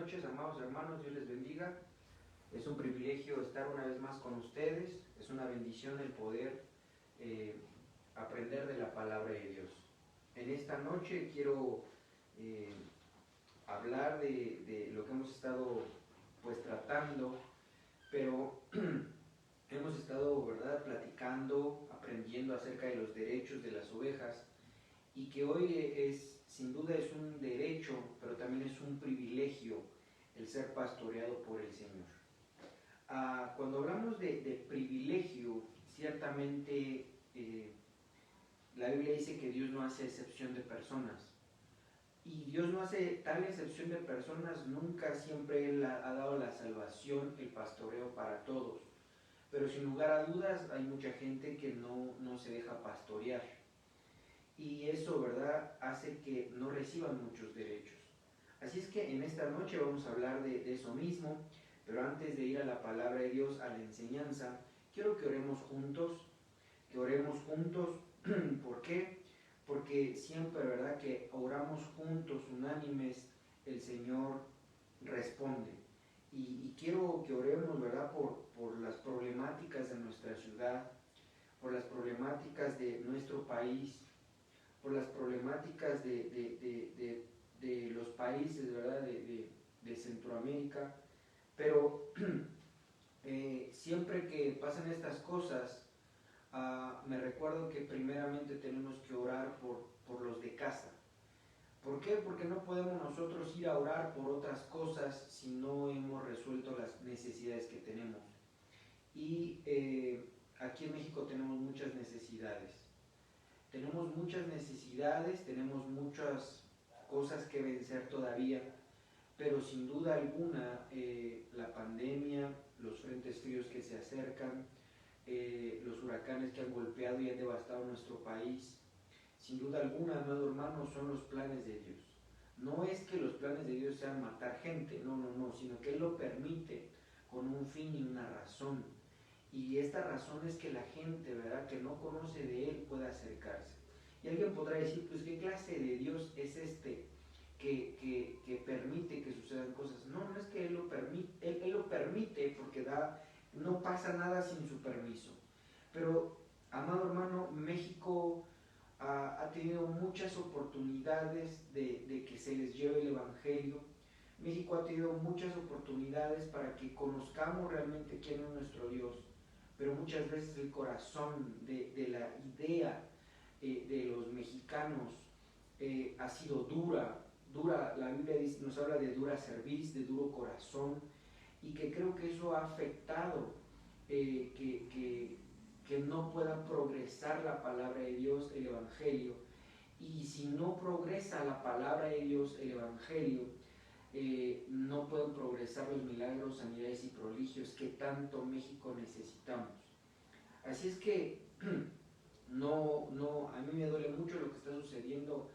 noches, amados hermanos, Dios les bendiga. Es un privilegio estar una vez más con ustedes, es una bendición el poder aprender de la palabra de Dios. En esta noche quiero hablar de lo que hemos estado pues tratando, pero hemos estado, ¿verdad?, platicando, aprendiendo acerca de los derechos de las ovejas, y que hoy sin duda es un derecho, pero también es un privilegio el ser pastoreado por el Señor. Cuando hablamos de privilegio, ciertamente la Biblia dice que Dios no hace excepción de personas. Y Dios no hace tal excepción de personas nunca, siempre Él ha dado la salvación, el pastoreo para todos. Pero sin lugar a dudas hay mucha gente que no se deja pastorear. Y eso, ¿verdad?, hace que no reciban muchos derechos. Así es que en esta noche vamos a hablar de eso mismo, pero antes de ir a la palabra de Dios, a la enseñanza, quiero que oremos juntos. ¿Por qué? Porque siempre, ¿verdad?, que oramos juntos, unánimes, el Señor responde. Y quiero que oremos, ¿verdad?, por las problemáticas de nuestra ciudad, por las problemáticas de nuestro país, por las problemáticas de los países, ¿verdad?, de Centroamérica. Pero siempre que pasan estas cosas, me recuerdo que primeramente tenemos que orar por los de casa. ¿Por qué? Porque no podemos nosotros ir a orar por otras cosas si no hemos resuelto las necesidades que tenemos. Y aquí en México tenemos muchas necesidades. Tenemos muchas cosas que vencer todavía, pero sin duda alguna la pandemia, los frentes fríos que se acercan, los huracanes que han golpeado y han devastado nuestro país, sin duda alguna, amado hermano, son los planes de Dios. No es que los planes de Dios sean matar gente, no, sino que Él lo permite con un fin y una razón. Y esta razón es que la gente, ¿verdad?, que no conoce de Él pueda acercarse. Y alguien podrá decir, pues, ¿qué clase de Dios es este que permite que sucedan cosas? No es que Él lo permite, Él lo permite porque no pasa nada sin su permiso. Pero, amado hermano, México ha tenido muchas oportunidades de que se les lleve el Evangelio. México ha tenido muchas oportunidades para que conozcamos realmente quién es nuestro Dios, pero muchas veces el corazón de la idea de los mexicanos ha sido dura. La Biblia nos habla de dura cerviz, de duro corazón, y que creo que eso ha afectado que no pueda progresar la palabra de Dios, el Evangelio. Y si no progresa la palabra de Dios, el Evangelio, no pueden progresar los milagros, sanidades y prodigios que tanto México necesitamos. Así es que a mí me duele mucho lo que está sucediendo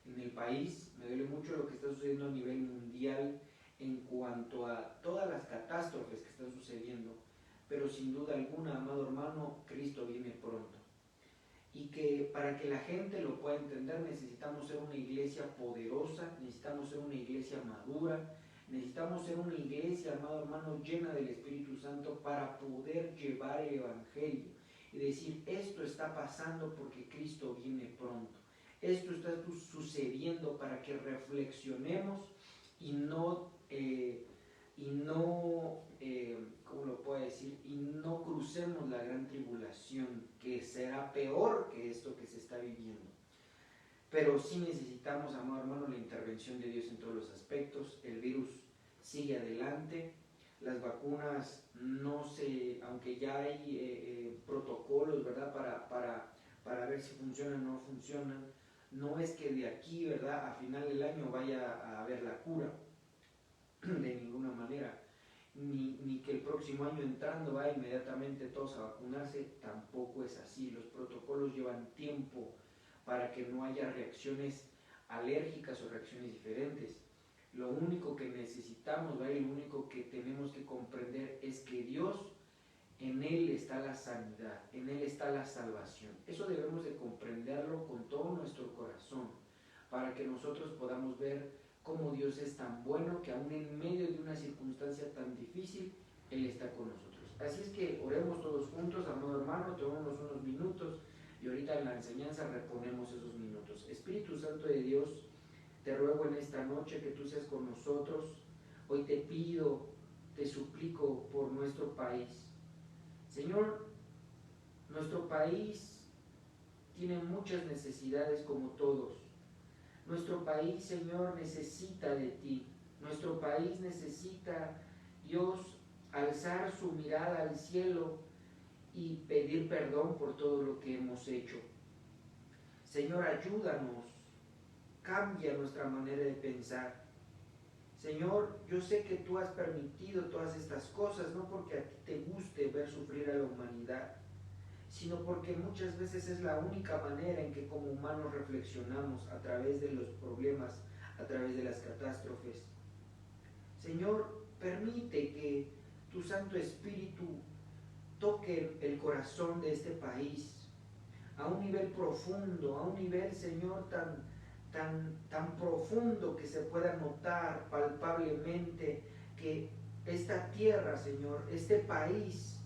en el país, me duele mucho lo que está sucediendo a nivel mundial en cuanto a todas las catástrofes que están sucediendo, pero sin duda alguna, amado hermano, Cristo viene pronto. Y que para que la gente lo pueda entender necesitamos ser una iglesia poderosa, necesitamos ser una iglesia madura, necesitamos ser una iglesia, amado hermano, llena del Espíritu Santo para poder llevar el Evangelio y decir, esto está pasando porque Cristo viene pronto. Esto está sucediendo para que reflexionemos y no ¿cómo lo puedo decir? Y no crucemos la gran tribulación, que será peor que esto que se está viviendo. Pero sí necesitamos, amado hermano, la intervención de Dios en todos los aspectos. El virus sigue adelante, las vacunas aunque ya hay protocolos, ¿verdad?, para ver si funcionan o no funcionan, no es que de aquí, ¿verdad?, a final del año vaya a haber la cura, de ninguna manera, ni que el próximo año entrando va inmediatamente todos a vacunarse, tampoco es así. Los protocolos llevan tiempo para que no haya reacciones alérgicas o reacciones diferentes. Lo único que necesitamos, ¿verdad?, y lo único que tenemos que comprender es que Dios, en Él está la sanidad, en Él está la salvación. Eso debemos de comprenderlo con todo nuestro corazón, para que nosotros podamos ver cómo Dios es tan bueno que aún en medio de una circunstancia tan difícil, Él está con nosotros. Así es que oremos todos juntos, amado hermano, tomemos unos minutos y ahorita en la enseñanza reponemos esos minutos. Espíritu Santo de Dios, te ruego en esta noche que tú seas con nosotros. Hoy te pido, te suplico por nuestro país. Señor, nuestro país tiene muchas necesidades como todos. Nuestro país, Señor, necesita de ti. Nuestro país necesita, Dios, alzar su mirada al cielo y pedir perdón por todo lo que hemos hecho. Señor, ayúdanos, cambia nuestra manera de pensar. Señor, yo sé que tú has permitido todas estas cosas, no porque a ti te guste ver sufrir a la humanidad, sino porque muchas veces es la única manera en que como humanos reflexionamos a través de los problemas, a través de las catástrofes. Señor, permite que tu Santo Espíritu toque el corazón de este país a un nivel profundo, a un nivel, Señor, tan profundo que se pueda notar palpablemente que esta tierra, Señor, este país,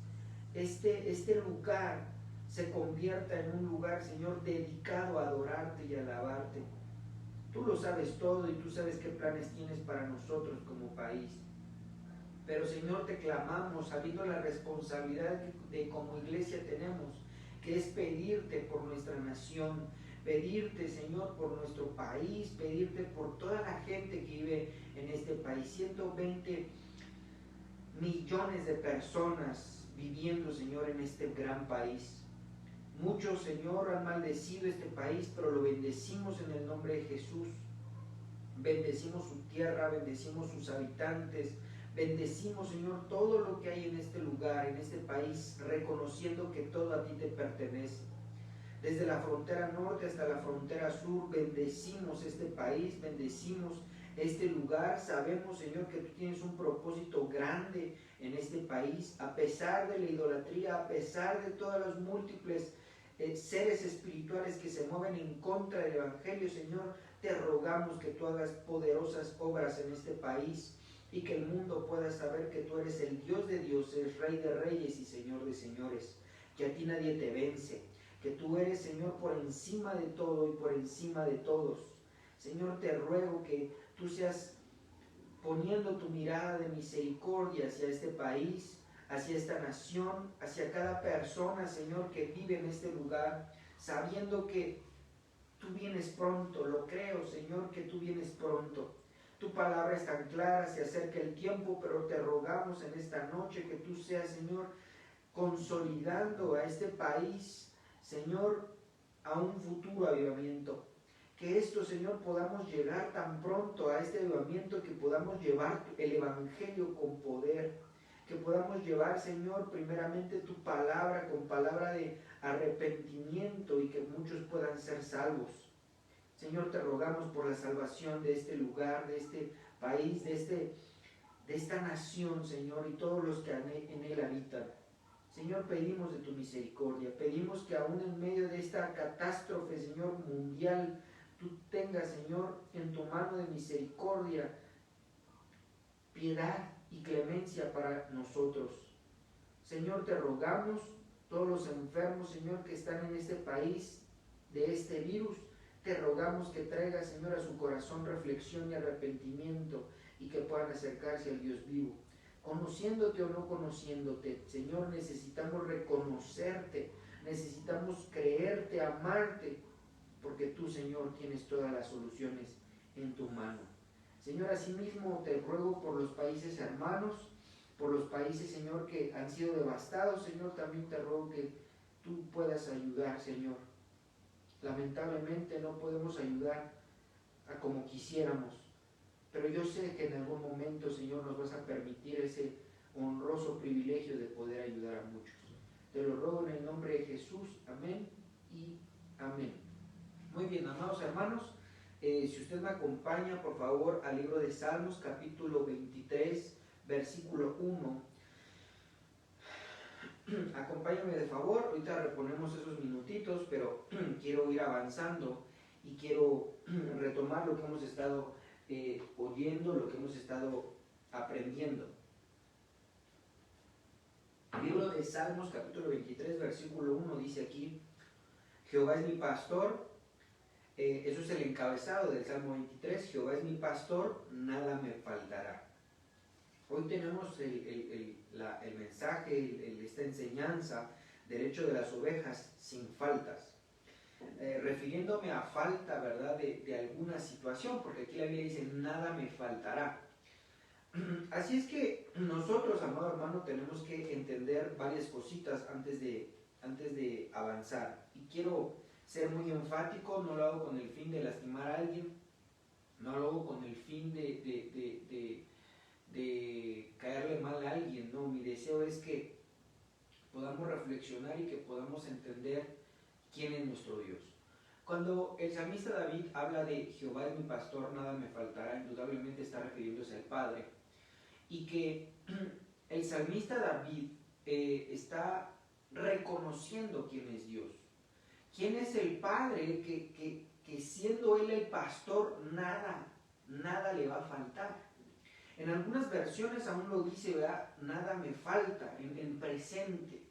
este lugar se convierta en un lugar, Señor, dedicado a adorarte y alabarte. Tú lo sabes todo y tú sabes qué planes tienes para nosotros como país. Pero, Señor, te clamamos, sabiendo la responsabilidad de como iglesia tenemos, que es pedirte por nuestra nación, pedirte, Señor, por nuestro país, pedirte por toda la gente que vive en este país. 120 millones de personas viviendo, Señor, en este gran país. Muchos, Señor, han maldecido este país, pero lo bendecimos en el nombre de Jesús. Bendecimos su tierra, bendecimos sus habitantes, bendecimos, Señor, todo lo que hay en este lugar, en este país, reconociendo que todo a ti te pertenece. Desde la frontera norte hasta la frontera sur, bendecimos este país, bendecimos este lugar. Sabemos, Señor, que tú tienes un propósito grande en este país, a pesar de la idolatría, a pesar de todos los múltiples seres espirituales que se mueven en contra del Evangelio. Señor, te rogamos que tú hagas poderosas obras en este país y que el mundo pueda saber que tú eres el Dios de dioses, Rey de reyes y Señor de señores, que a ti nadie te vence, que tú eres, Señor, por encima de todo y por encima de todos. Señor, te ruego que tú seas poniendo tu mirada de misericordia hacia este país, hacia esta nación, hacia cada persona, Señor, que vive en este lugar, sabiendo que tú vienes pronto. Lo creo, Señor, que tú vienes pronto. Tu palabra es tan clara, se acerca el tiempo, pero te rogamos en esta noche que tú seas, Señor, consolidando a este país, Señor, a un futuro avivamiento. Que esto, Señor, podamos llegar tan pronto a este avivamiento, que podamos llevar el Evangelio con poder, que podamos llevar, Señor, primeramente tu palabra con palabra de arrepentimiento y que muchos puedan ser salvos. Señor, te rogamos por la salvación de este lugar, de este país, de esta nación, Señor, y todos los que en él habitan. Señor, pedimos de tu misericordia, pedimos que aún en medio de esta catástrofe, Señor, mundial, tú tengas, Señor, en tu mano de misericordia, piedad y clemencia para nosotros. Señor, te rogamos, todos los enfermos, Señor, que están en este país de este virus, te rogamos que traiga, Señor, a su corazón reflexión y arrepentimiento y que puedan acercarse al Dios vivo. Conociéndote o no conociéndote, Señor, necesitamos reconocerte, necesitamos creerte, amarte, porque tú, Señor, tienes todas las soluciones en tu mano. Señor, asimismo te ruego por los países hermanos, por los países, Señor, que han sido devastados. Señor, también te ruego que tú puedas ayudar, Señor. Lamentablemente no podemos ayudar a como quisiéramos, pero yo sé que en algún momento, Señor, nos vas a permitir ese honroso privilegio de poder ayudar a muchos. Te lo ruego en el nombre de Jesús. Amén y amén. Muy bien, amados hermanos, si usted me acompaña, por favor, al libro de Salmos, capítulo 23, versículo 1. Acompáñame de favor, ahorita reponemos esos minutitos, pero quiero ir avanzando y quiero retomar lo que hemos estado oyendo lo que hemos estado aprendiendo. El libro de Salmos, capítulo 23, versículo 1, dice aquí: Jehová es mi pastor. Eso es el encabezado del Salmo 23: Jehová es mi pastor, nada me faltará. Hoy tenemos el mensaje, esta enseñanza del hecho de las ovejas sin faltas. Refiriéndome a falta, ¿verdad?, de alguna situación, porque aquí la Biblia dice: nada me faltará. Así es que nosotros, amado hermano, tenemos que entender varias cositas antes de avanzar. Y quiero ser muy enfático: no lo hago con el fin de lastimar a alguien, no lo hago con el fin de caerle mal a alguien, no. Mi deseo es que podamos reflexionar y que podamos entender quién es nuestro Dios. Cuando el salmista David habla de Jehová es mi pastor, nada me faltará, indudablemente está refiriéndose al Padre. Y que el salmista David está reconociendo quién es Dios. Quién es el Padre que siendo Él el pastor, nada le va a faltar. En algunas versiones aún lo dice, ¿verdad?, nada me falta, en presente.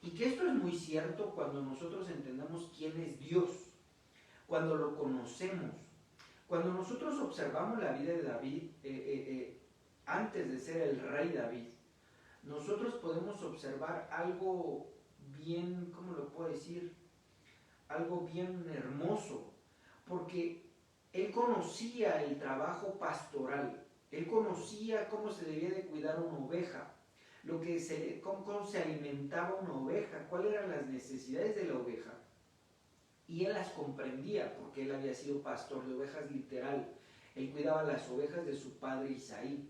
Y que esto es muy cierto cuando nosotros entendamos quién es Dios, cuando lo conocemos. Cuando nosotros observamos la vida de David, antes de ser el rey David, nosotros podemos observar algo bien, ¿cómo lo puedo decir?, algo bien hermoso, porque él conocía el trabajo pastoral, él conocía cómo se debía de cuidar una oveja, cómo se alimentaba una oveja, cuáles eran las necesidades de la oveja, y él las comprendía porque él había sido pastor de ovejas literal. Él cuidaba las ovejas de su padre Isaí,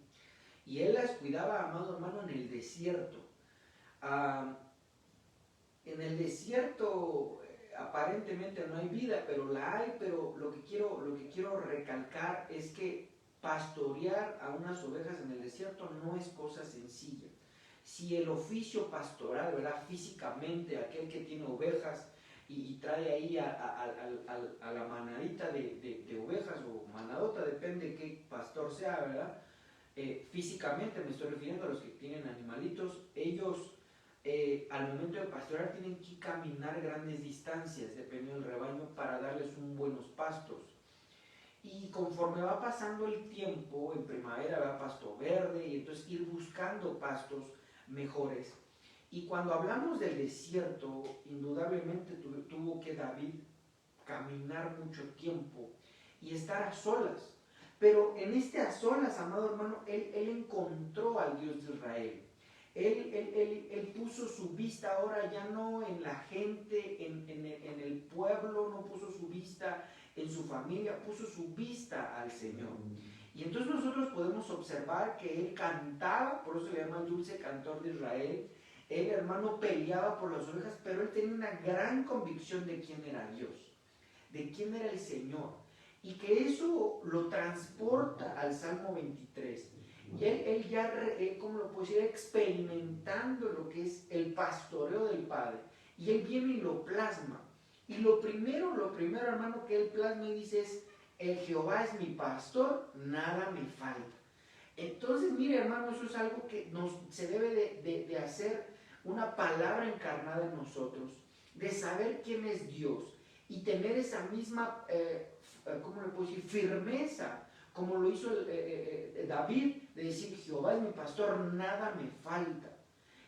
y él las cuidaba, amado hermano, en el desierto. En el desierto aparentemente no hay vida, pero la hay. Pero lo que quiero recalcar es que pastorear a unas ovejas en el desierto no es cosa sencilla. Si el oficio pastoral, ¿verdad?, físicamente, aquel que tiene ovejas y trae ahí a la manadita de ovejas o manadota, depende de qué pastor sea, ¿verdad? Físicamente me estoy refiriendo a los que tienen animalitos. Ellos al momento de pastorear tienen que caminar grandes distancias dependiendo del rebaño para darles buenos pastos. Y conforme va pasando el tiempo, en primavera va pasto verde, y entonces ir buscando pastos mejores. Y cuando hablamos del desierto, indudablemente tuvo que David caminar mucho tiempo y estar a solas. Pero en este a solas, amado hermano, él encontró al Dios de Israel. Él puso su vista ahora ya no en la gente, en el pueblo, no puso su vista en su familia, puso su vista al Señor. Y entonces nosotros podemos observar que él cantaba, por eso le llama el dulce cantor de Israel. Él, hermano, peleaba por las ovejas, pero él tenía una gran convicción de quién era Dios, de quién era el Señor. Y que eso lo transporta al Salmo 23. Y él ya, ¿cómo lo puedo decir?, experimentando lo que es el pastoreo del Padre. Y él viene y lo plasma. Y lo primero, hermano, que él plasma y dice es: el Jehová es mi pastor, nada me falta. Entonces, mire, hermano, eso es algo que se debe de hacer una palabra encarnada en nosotros, de saber quién es Dios y tener esa misma, ¿cómo le puedo decir?, firmeza, como lo hizo David, de decir: Jehová es mi pastor, nada me falta.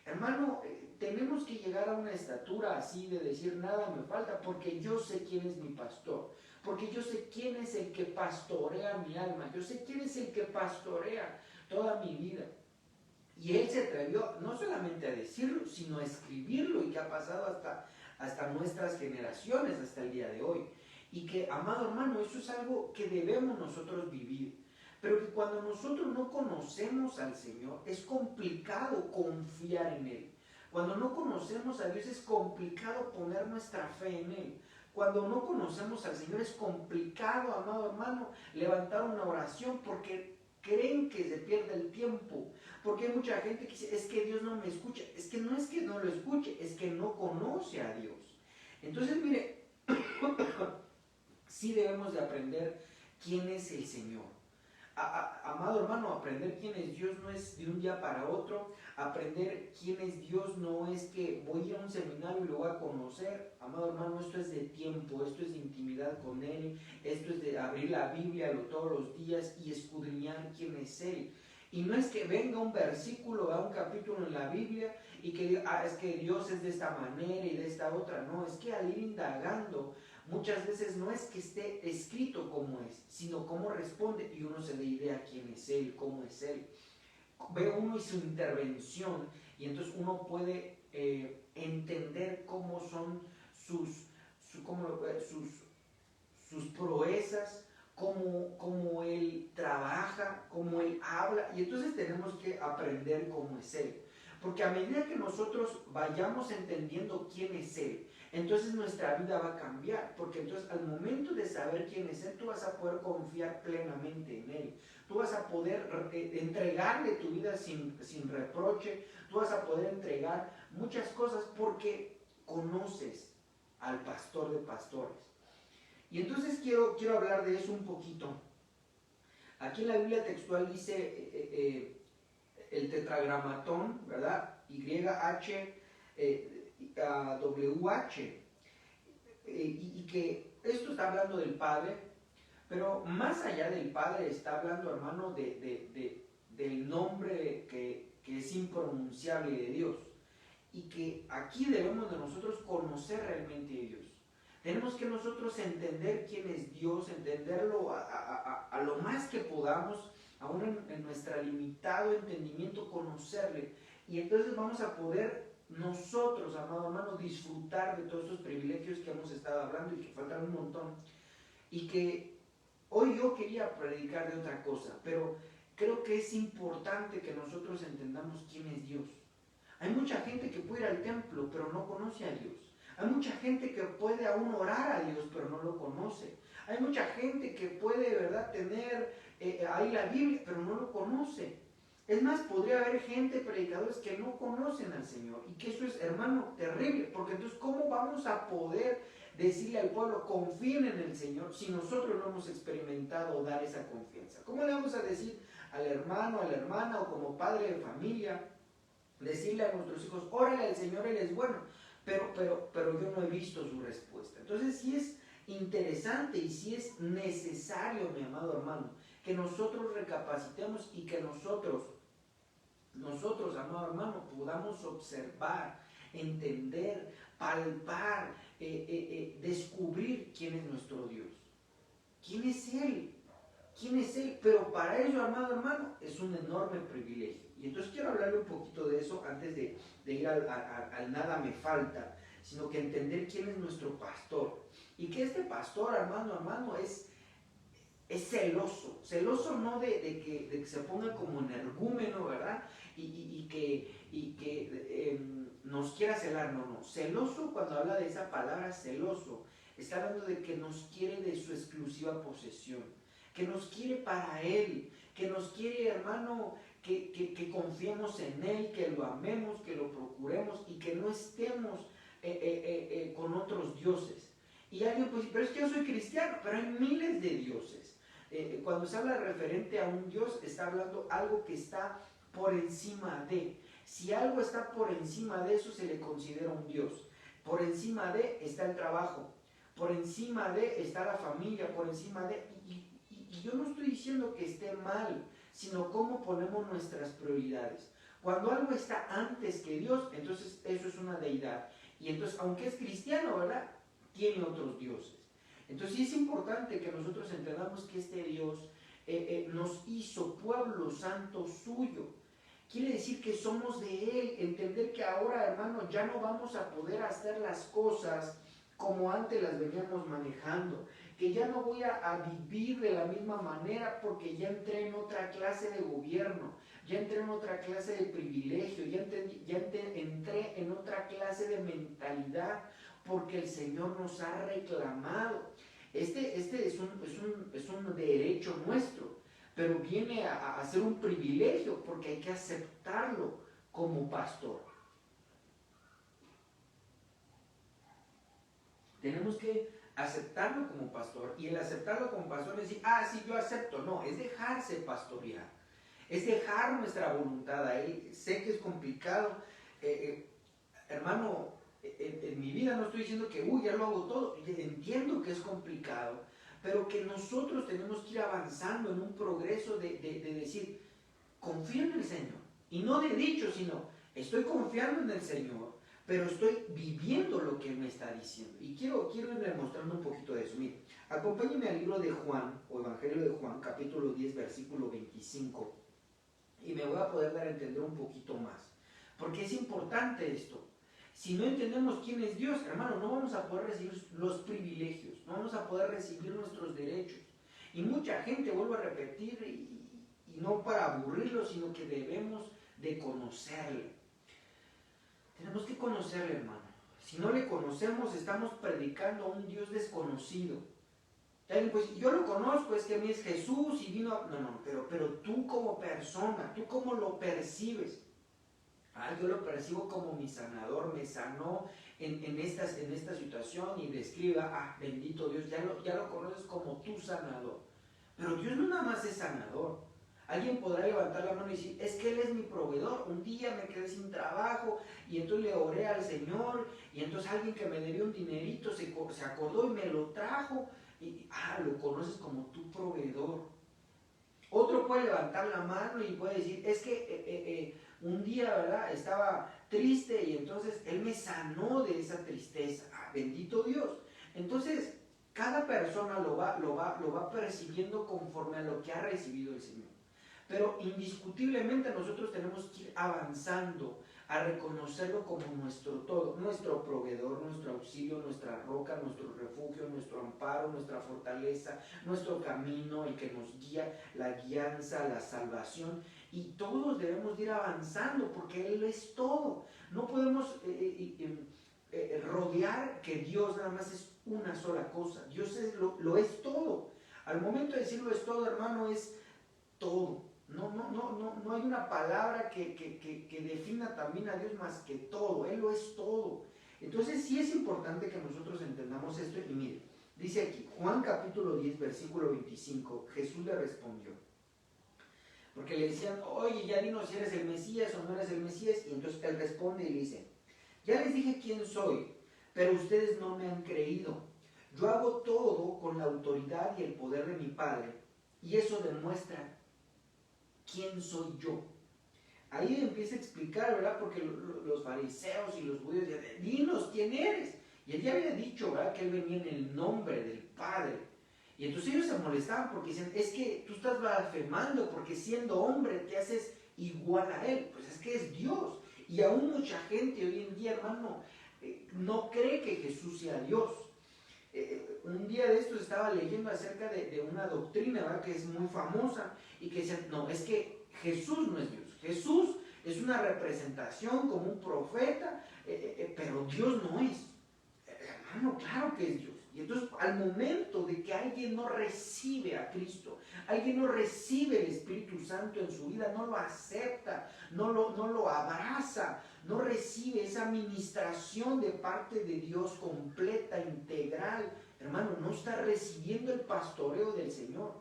Hermano, tenemos que llegar a una estatura así de decir: nada me falta, porque yo sé quién es mi pastor, porque yo sé quién es el que pastorea mi alma, yo sé quién es el que pastorea toda mi vida. Y él se atrevió no solamente a decirlo, sino a escribirlo, y que ha pasado hasta nuestras generaciones, hasta el día de hoy. Y que, amado hermano, eso es algo que debemos nosotros vivir. Pero que cuando nosotros no conocemos al Señor, es complicado confiar en Él. Cuando no conocemos a Dios, es complicado poner nuestra fe en Él. Cuando no conocemos al Señor, es complicado, amado hermano, levantar una oración, porque creen que se pierde el tiempo. Porque hay mucha gente que dice: es que Dios no me escucha. Es que no lo escuche, es que no conoce a Dios. Entonces, mire, sí debemos de aprender quién es el Señor. Amado hermano, aprender quién es Dios no es de un día para otro. Aprender quién es Dios no es que voy a ir a un seminario y lo voy a conocer. Amado hermano, esto es de tiempo, esto es de intimidad con Él, esto es de abrir la Biblia todos los días y escudriñar quién es Él. Y no es que venga un versículo, un capítulo en la Biblia y que diga, es que Dios es de esta manera y de esta otra. No, es que al ir indagando, muchas veces no es que esté escrito como es, sino cómo responde y uno se da idea quién es Él, cómo es Él. Ve uno y su intervención y entonces uno puede entender cómo son sus proezas, cómo Él trabaja, cómo Él habla, y entonces tenemos que aprender cómo es Él. Porque a medida que nosotros vayamos entendiendo quién es Él, entonces nuestra vida va a cambiar, porque entonces al momento de saber quién es Él, tú vas a poder confiar plenamente en Él. Tú vas a poder entregarle tu vida sin reproche, tú vas a poder entregar muchas cosas porque conoces al pastor de pastores. Y entonces quiero hablar de eso un poquito. Aquí en la Biblia textual dice el tetragramatón, ¿verdad? YHWH. Y que esto está hablando del Padre, pero más allá del Padre está hablando, hermano, del nombre que es impronunciable de Dios. Y que aquí debemos de nosotros conocer realmente a Dios. Tenemos que nosotros entender quién es Dios, entenderlo a lo más que podamos, aún en nuestro limitado entendimiento, conocerle. Y entonces vamos a poder nosotros, amado hermano, disfrutar de todos estos privilegios que hemos estado hablando y que faltan un montón. Y que hoy yo quería predicar de otra cosa, pero creo que es importante que nosotros entendamos quién es Dios. Hay mucha gente que puede ir al templo, pero no conoce a Dios. Hay mucha gente que puede aún orar a Dios, pero no lo conoce. Hay mucha gente que puede, ¿verdad?, tener ahí la Biblia, pero no lo conoce. Es más, podría haber gente, predicadores, que no conocen al Señor. Y que eso es, hermano, terrible. Porque entonces, ¿cómo vamos a poder decirle al pueblo, confíen en el Señor, si nosotros no hemos experimentado dar esa confianza? ¿Cómo le vamos a decir al hermano, a la hermana, o como padre de familia, decirle a nuestros hijos, órale al Señor, Él es bueno, pero yo no he visto su respuesta? Entonces sí es interesante y sí es necesario, mi amado hermano, que nosotros recapacitemos y que nosotros, amado hermano, podamos observar, entender, palpar, descubrir quién es nuestro Dios. ¿Quién es Él? ¿Quién es Él? Pero para ello, amado hermano, es un enorme privilegio. Y entonces quiero hablarle un poquito de eso antes de ir al nada me falta, sino que entender quién es nuestro pastor. Y que este pastor, hermano, es celoso no de que se ponga como energúmeno, ¿verdad? Y que nos quiera celar, no. Celoso, cuando habla de esa palabra celoso, está hablando de que nos quiere de su exclusiva posesión, que nos quiere para Él, que nos quiere, hermano, que confiemos en Él, que lo amemos, que lo procuremos y que no estemos con otros dioses. Y alguien puede decir, pero es que yo soy cristiano, pero hay miles de dioses. Cuando se habla referente a un Dios, está hablando algo que está por encima de. Si algo está por encima de eso, se le considera un Dios. Por encima de está el trabajo, por encima de está la familia, por encima de. Y yo no estoy diciendo que esté mal, sino cómo ponemos nuestras prioridades. Cuando algo está antes que Dios, entonces eso es una deidad. Y entonces, aunque es cristiano, ¿verdad?, tiene otros dioses. Entonces sí es importante que nosotros entendamos que este Dios nos hizo pueblo santo suyo. Quiere decir que somos de Él. Entender que ahora, hermano, ya no vamos a poder hacer las cosas como antes las veníamos manejando. Que ya no voy a vivir de la misma manera porque ya entré en otra clase de gobierno, ya entré en otra clase de privilegio, ya entré en otra clase de mentalidad, porque el Señor nos ha reclamado. Este es un derecho nuestro, pero viene a ser un privilegio porque hay que aceptarlo como pastor. Tenemos que aceptarlo como pastor, y el aceptarlo como pastor es decir, sí, yo acepto. No, es dejarse pastorear, es dejar nuestra voluntad ahí. Sé que es complicado, hermano, en mi vida no estoy diciendo que, ya lo hago todo, entiendo que es complicado, pero que nosotros tenemos que ir avanzando en un progreso de decir, confío en el Señor, y no de dicho, sino, estoy confiando en el Señor, pero estoy viviendo lo que Él me está diciendo. Y quiero irle mostrando un poquito de eso. Mire, acompáñenme al libro de Juan, o Evangelio de Juan, capítulo 10, versículo 25, y me voy a poder dar a entender un poquito más, porque es importante esto. Si no entendemos quién es Dios, hermano, no vamos a poder recibir los privilegios, no vamos a poder recibir nuestros derechos. Y mucha gente, vuelvo a repetir, y no para aburrirlo, sino que debemos de conocerle. Tenemos que conocerle, hermano. Si no le conocemos, estamos predicando a un Dios desconocido. Pues yo lo conozco, es que a mí es Jesús y vino... No, pero tú como persona, tú cómo lo percibes. Yo lo percibo como mi sanador, me sanó en esta situación, y describa, bendito Dios, ya lo conoces como tu sanador. Pero Dios no nada más es sanador. Alguien podrá levantar la mano y decir, es que Él es mi proveedor. Un día me quedé sin trabajo y entonces le oré al Señor, y entonces alguien que me debía un dinerito se acordó y me lo trajo. Y lo conoces como tu proveedor. Otro puede levantar la mano y puede decir, es que un día, ¿verdad?, estaba triste y entonces Él me sanó de esa tristeza. Bendito Dios. Entonces, cada persona lo va percibiendo conforme a lo que ha recibido el Señor. Pero indiscutiblemente nosotros tenemos que ir avanzando a reconocerlo como nuestro todo, nuestro proveedor, nuestro auxilio, nuestra roca, nuestro refugio, nuestro amparo, nuestra fortaleza, nuestro camino, el que nos guía, la guianza, la salvación. Y todos debemos ir avanzando porque Él es todo. No podemos rodear que Dios nada más es una sola cosa. Dios lo es todo. Al momento de decirlo es todo, hermano, es todo. No hay una palabra que defina también a Dios más que todo. Él lo es todo. Entonces sí es importante que nosotros entendamos esto. Y mire, dice aquí, Juan capítulo 10, versículo 25, Jesús le respondió. Porque le decían, oye, ya dinos si eres el Mesías o no eres el Mesías. Y entonces Él responde y le dice, ya les dije quién soy, pero ustedes no me han creído. Yo hago todo con la autoridad y el poder de mi Padre, y eso demuestra quién soy yo. Ahí empieza a explicar, ¿verdad? Porque los fariseos y los judíos decían, dinos quién eres. Y Él ya había dicho, ¿verdad?, que Él venía en el nombre del Padre. Y entonces ellos se molestaban porque decían, es que tú estás blasfemando porque siendo hombre te haces igual a Él. Pues es que es Dios. Y aún mucha gente hoy en día, hermano, no cree que Jesús sea Dios. Un día de estos estaba leyendo acerca de una doctrina, ¿verdad?, que es muy famosa, y que decían, no, es que Jesús no es Dios. Jesús es una representación como un profeta, pero Dios no es. Hermano, claro que es Dios. Y entonces al momento de que alguien no recibe a Cristo, alguien no recibe el Espíritu Santo en su vida, no lo acepta, no lo abraza, no recibe esa administración de parte de Dios completa, integral, hermano, no está recibiendo el pastoreo del Señor.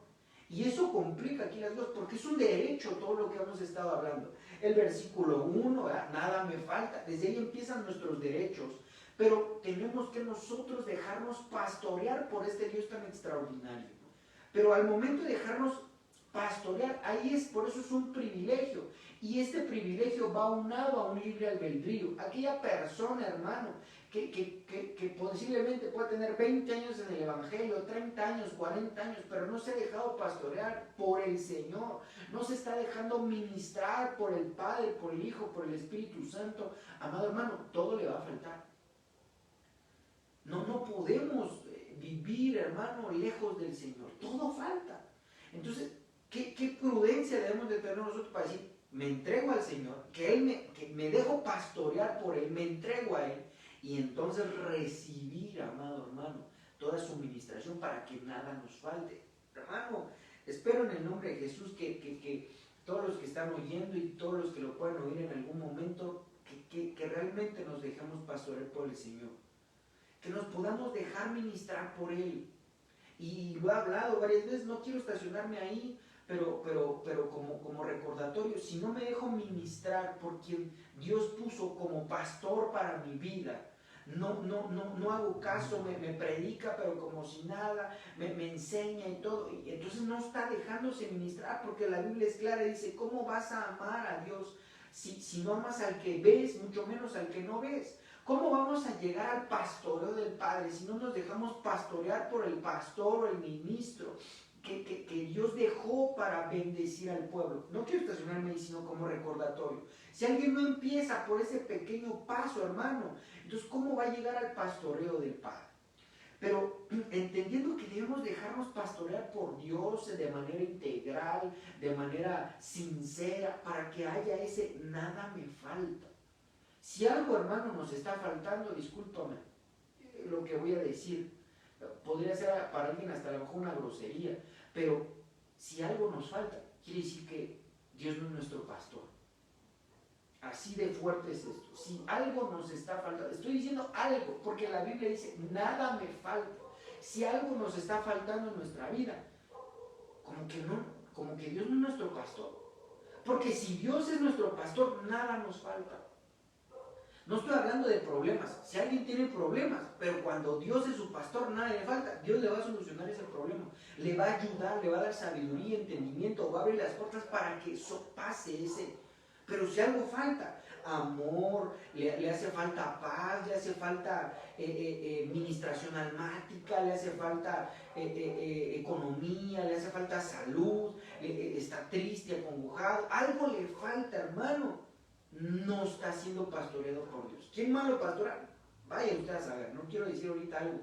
Y eso complica aquí las cosas, porque es un derecho todo lo que hemos estado hablando. El versículo 1, nada me falta, desde ahí empiezan nuestros derechos. Pero tenemos que nosotros dejarnos pastorear por este Dios tan extraordinario. Pero al momento de dejarnos pastorear, ahí es, por eso es un privilegio. Y este privilegio va aunado a un libre albedrío. Aquella persona, hermano, que posiblemente puede tener 20 años en el Evangelio, 30 años, 40 años, pero no se ha dejado pastorear por el Señor, no se está dejando ministrar por el Padre, por el Hijo, por el Espíritu Santo. Amado hermano, todo le va a faltar. No podemos vivir, hermano, lejos del Señor. Todo falta. Entonces, ¿qué prudencia debemos de tener nosotros para decir, me entrego al Señor, que me dejo pastorear por Él, me entrego a Él, y entonces recibir, amado hermano, toda su ministración para que nada nos falte? Hermano, espero en el nombre de Jesús que todos los que están oyendo y todos los que lo puedan oír en algún momento, que realmente nos dejemos pastorear por el Señor. que nos podamos dejar ministrar por Él. Y lo he hablado varias veces, no quiero estacionarme ahí, pero como recordatorio, si no me dejo ministrar por quien Dios puso como pastor para mi vida, no hago caso, me predica pero como si nada, me enseña y todo, y entonces no está dejándose ministrar, porque la Biblia es clara, dice, ¿cómo vas a amar a Dios si no amas al que ves, mucho menos al que no ves? ¿Cómo vamos a llegar al pastoreo del Padre si no nos dejamos pastorear por el pastor o el ministro que Dios dejó para bendecir al pueblo? No quiero estacionarme ahí, sino como recordatorio. Si alguien no empieza por ese pequeño paso, hermano, entonces ¿cómo va a llegar al pastoreo del Padre? Pero entendiendo que debemos dejarnos pastorear por Dios de manera integral, de manera sincera, para que haya ese nada me falta. Si algo, hermano, nos está faltando, discúlpame lo que voy a decir, podría ser para alguien hasta a lo mejor una grosería, pero si algo nos falta, quiere decir que Dios no es nuestro pastor. Así de fuerte es esto. Si algo nos está faltando, estoy diciendo algo, porque la Biblia dice, nada me falta. Si algo nos está faltando en nuestra vida, como que Dios no es nuestro pastor. Porque si Dios es nuestro pastor, nada nos falta. No estoy hablando de problemas. Si alguien tiene problemas, pero cuando Dios es su pastor, nada le falta. Dios le va a solucionar ese problema. Le va a ayudar, le va a dar sabiduría, entendimiento, va a abrir las puertas para que eso pase ese. Pero si algo falta, amor, le hace falta paz, le hace falta ministración almática, le hace falta economía, le hace falta salud, está triste, acongojado, algo le falta, hermano. No está siendo pastoreado por Dios. ¿Quién más lo pastora? Vaya usted a saber, no quiero decir ahorita algo,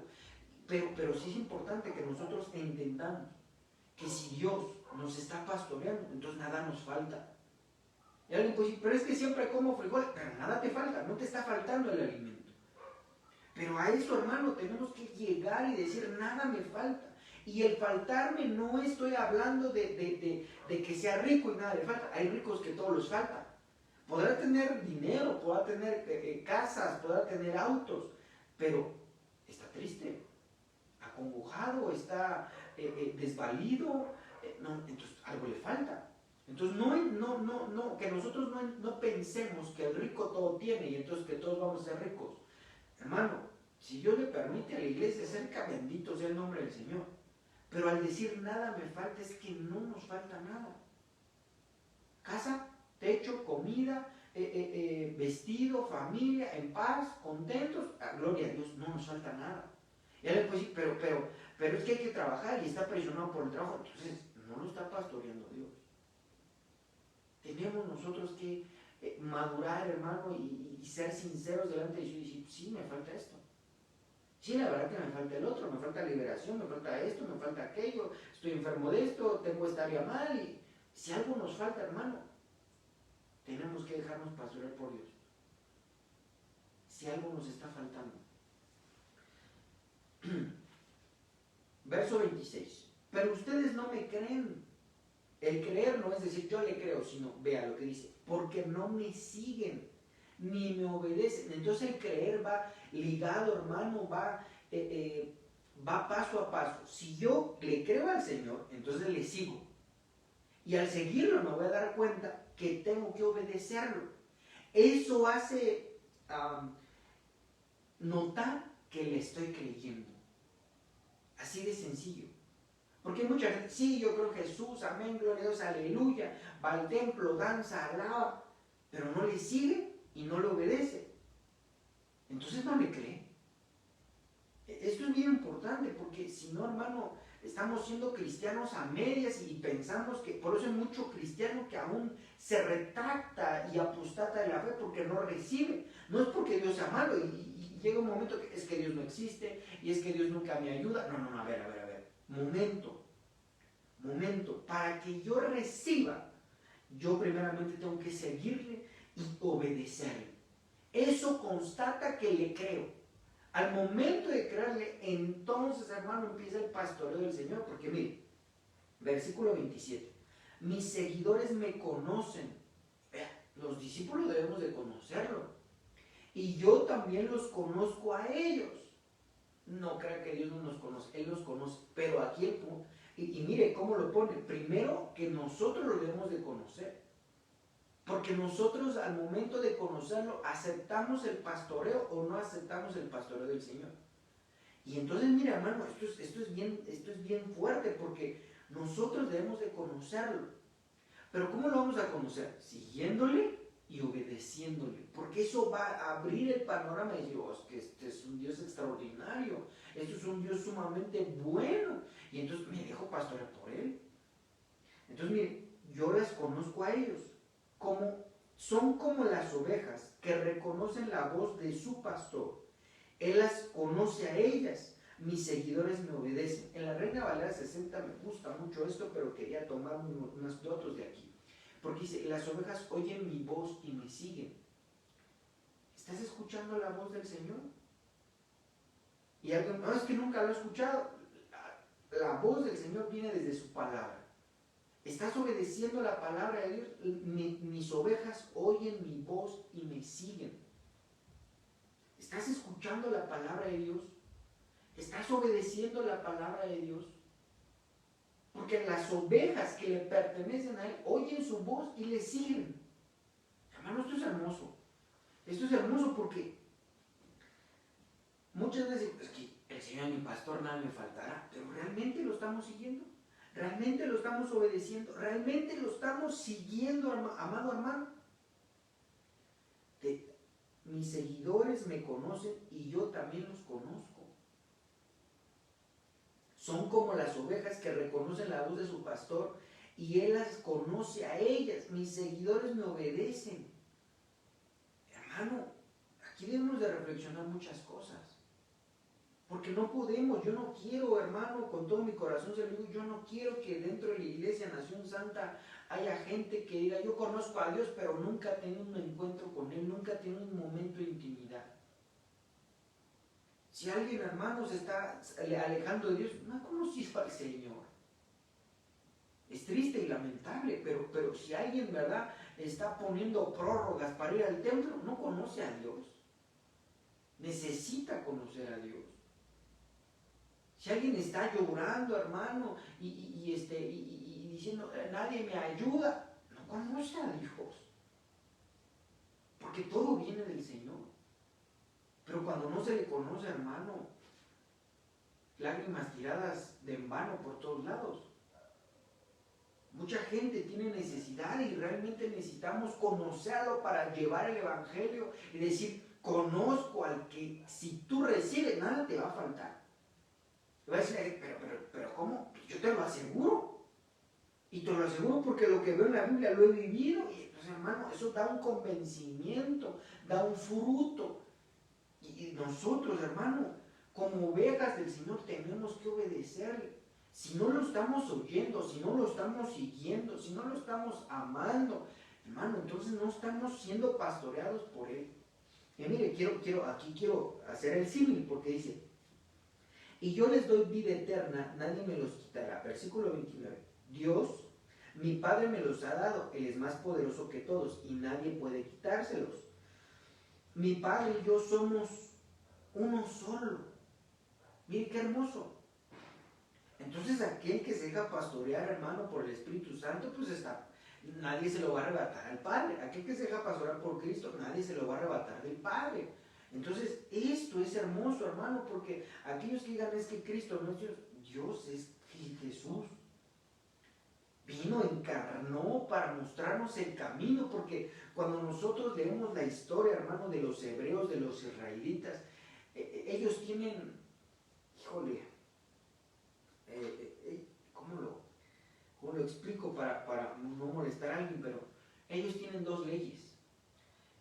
pero sí es importante que nosotros entendamos que si Dios nos está pastoreando, entonces nada nos falta. Y alguien puede decir, pero es que siempre como frijol, pero nada te falta, no te está faltando el alimento. Pero a eso, hermano, tenemos que llegar y decir, nada me falta. Y el faltarme no estoy hablando de que sea rico y nada le falta. Hay ricos que todos les falta. Podrá tener dinero, podrá tener casas, podrá tener autos, pero está triste, acongojado, está desvalido, entonces algo le falta. Entonces que nosotros no pensemos que el rico todo tiene y entonces que todos vamos a ser ricos. Hermano, si Dios le permite a la iglesia cerca, bendito sea el nombre del Señor. Pero al decir nada me falta, es que no nos falta nada. Casa, techo, comida, vestido, familia, en paz, contentos, gloria a Dios, no nos falta nada. Y alguien puede decir, pero es que hay que trabajar y está presionado por el trabajo, entonces no lo está pastoreando Dios. Tenemos nosotros que madurar, hermano, y ser sinceros delante de Dios y decir, sí, me falta esto. Sí, la verdad que me falta el otro, me falta liberación, me falta esto, me falta aquello, estoy enfermo de esto, tengo esta área mal, y si algo nos falta, hermano, tenemos que dejarnos pastorear por Dios. Si algo nos está faltando. Verso 26. Pero ustedes no me creen. El creer no es decir yo le creo, sino, vea lo que dice, porque no me siguen, ni me obedecen. Entonces el creer va ligado, hermano, va paso a paso. Si yo le creo al Señor, entonces le sigo. Y al seguirlo me voy a dar cuenta que tengo que obedecerlo. Eso hace notar que le estoy creyendo. Así de sencillo. Porque mucha gente, sí, yo creo en Jesús, amén, gloria a Dios, aleluya, va al templo, danza, alaba, pero no le sigue y no le obedece. Entonces no le cree. Esto es bien importante porque si no, hermano, estamos siendo cristianos a medias y pensamos que, por eso hay mucho cristiano que aún se retracta y apostata de la fe porque no recibe. No es porque Dios sea malo y llega un momento que es que Dios no existe y es que Dios nunca me ayuda. No, a ver. Momento, para que yo reciba, yo primeramente tengo que seguirle y obedecerle. Eso constata que le creo. Al momento de creerle, entonces, hermano, empieza el pastoreo del Señor, porque mire, versículo 27, mis seguidores me conocen. Los discípulos debemos de conocerlo, y yo también los conozco a ellos. no crea que Dios no nos conoce, Él nos conoce, pero aquí el punto, y mire cómo lo pone, primero que nosotros lo debemos de conocer, porque nosotros al momento de conocerlo, aceptamos el pastoreo o no aceptamos el pastoreo del Señor. Y entonces, mira, hermano, esto es bien fuerte, porque nosotros debemos de conocerlo. Pero ¿cómo lo vamos a conocer? Siguiéndole y obedeciéndole, porque eso va a abrir el panorama y decir, oh, es que este es un Dios extraordinario, esto es un Dios sumamente bueno, y entonces me dejo pastorear por Él. Entonces, mire, yo las conozco a ellos, son como las ovejas que reconocen la voz de su pastor. Él las conoce a ellas. Mis seguidores me obedecen. En la Reina Valera 60 me gusta mucho esto, pero quería tomar unos datos de aquí. Porque dice, las ovejas oyen mi voz y me siguen. ¿Estás escuchando la voz del Señor? Y alguien, no, es que nunca lo he escuchado. La voz del Señor viene desde su palabra. ¿Estás obedeciendo la palabra de Dios? Mis ovejas oyen mi voz y me siguen. ¿Estás escuchando la palabra de Dios? ¿Estás obedeciendo la palabra de Dios? Porque las ovejas que le pertenecen a Él oyen su voz y le siguen. Hermano, esto es hermoso. Esto es hermoso porque muchas veces, es que el Señor es mi pastor, nada me faltará. Pero ¿realmente lo estamos siguiendo? ¿Realmente lo estamos obedeciendo? ¿Realmente lo estamos siguiendo, amado hermano? Mis seguidores me conocen y yo también los conozco. Son como las ovejas que reconocen la voz de su pastor y Él las conoce a ellas. Mis seguidores me obedecen. Hermano, aquí debemos de reflexionar muchas cosas. Porque no podemos, yo no quiero, hermano, con todo mi corazón se lo digo, yo no quiero que dentro de la iglesia Nación Santa haya gente que diga, yo conozco a Dios, pero nunca tengo un encuentro con Él, nunca tengo un momento de intimidad. Si alguien, hermano, se está alejando de Dios, no ha conocido al Señor. Es triste y lamentable, pero si alguien, ¿verdad?, está poniendo prórrogas para ir al templo, no conoce a Dios. Necesita conocer a Dios. Si alguien está llorando, hermano, y diciendo, nadie me ayuda, no conoce a Dios. Porque todo viene del Señor. Pero cuando no se le conoce, hermano, lágrimas tiradas de en vano por todos lados. Mucha gente tiene necesidad y realmente necesitamos conocerlo para llevar el Evangelio y decir, conozco al que si tú recibes, nada te va a faltar. Y va a decir, pero ¿cómo? Yo te lo aseguro. Y te lo aseguro porque lo que veo en la Biblia lo he vivido. Y entonces, hermano, eso da un convencimiento, da un fruto. Y nosotros, hermano, como ovejas del Señor, tenemos que obedecerle. Si no lo estamos oyendo, si no lo estamos siguiendo, si no lo estamos amando, hermano, entonces no estamos siendo pastoreados por Él. Y mire, aquí quiero hacer el símil porque dice, y yo les doy vida eterna, nadie me los quitará. Versículo 29. Dios, mi Padre me los ha dado, Él es más poderoso que todos y nadie puede quitárselos. Mi Padre y yo somos uno solo. Mire qué hermoso. Entonces aquel que se deja pastorear, hermano, por el Espíritu Santo, pues nadie se lo va a arrebatar al Padre. Aquel que se deja pastorear por Cristo, nadie se lo va a arrebatar del Padre. Entonces esto es hermoso, hermano, porque aquellos que digan es que Cristo no es Dios, Dios es Jesús. Vino, encarnó para mostrarnos el camino, porque cuando nosotros leemos la historia, hermano, de los hebreos, de los israelitas, ellos tienen, híjole, ¿cómo lo explico para no molestar a alguien? Pero ellos tienen dos leyes.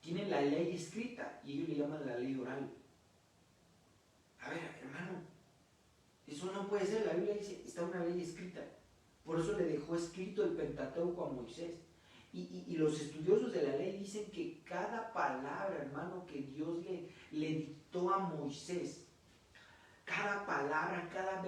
Tienen la ley escrita y ellos le llaman la ley oral. A ver, hermano, eso no puede ser. La Biblia dice, está una ley escrita. Por eso le dejó escrito el Pentateuco a Moisés. Y los estudiosos de la ley dicen que cada palabra, hermano, que Dios le dictó a Moisés, cada palabra, cada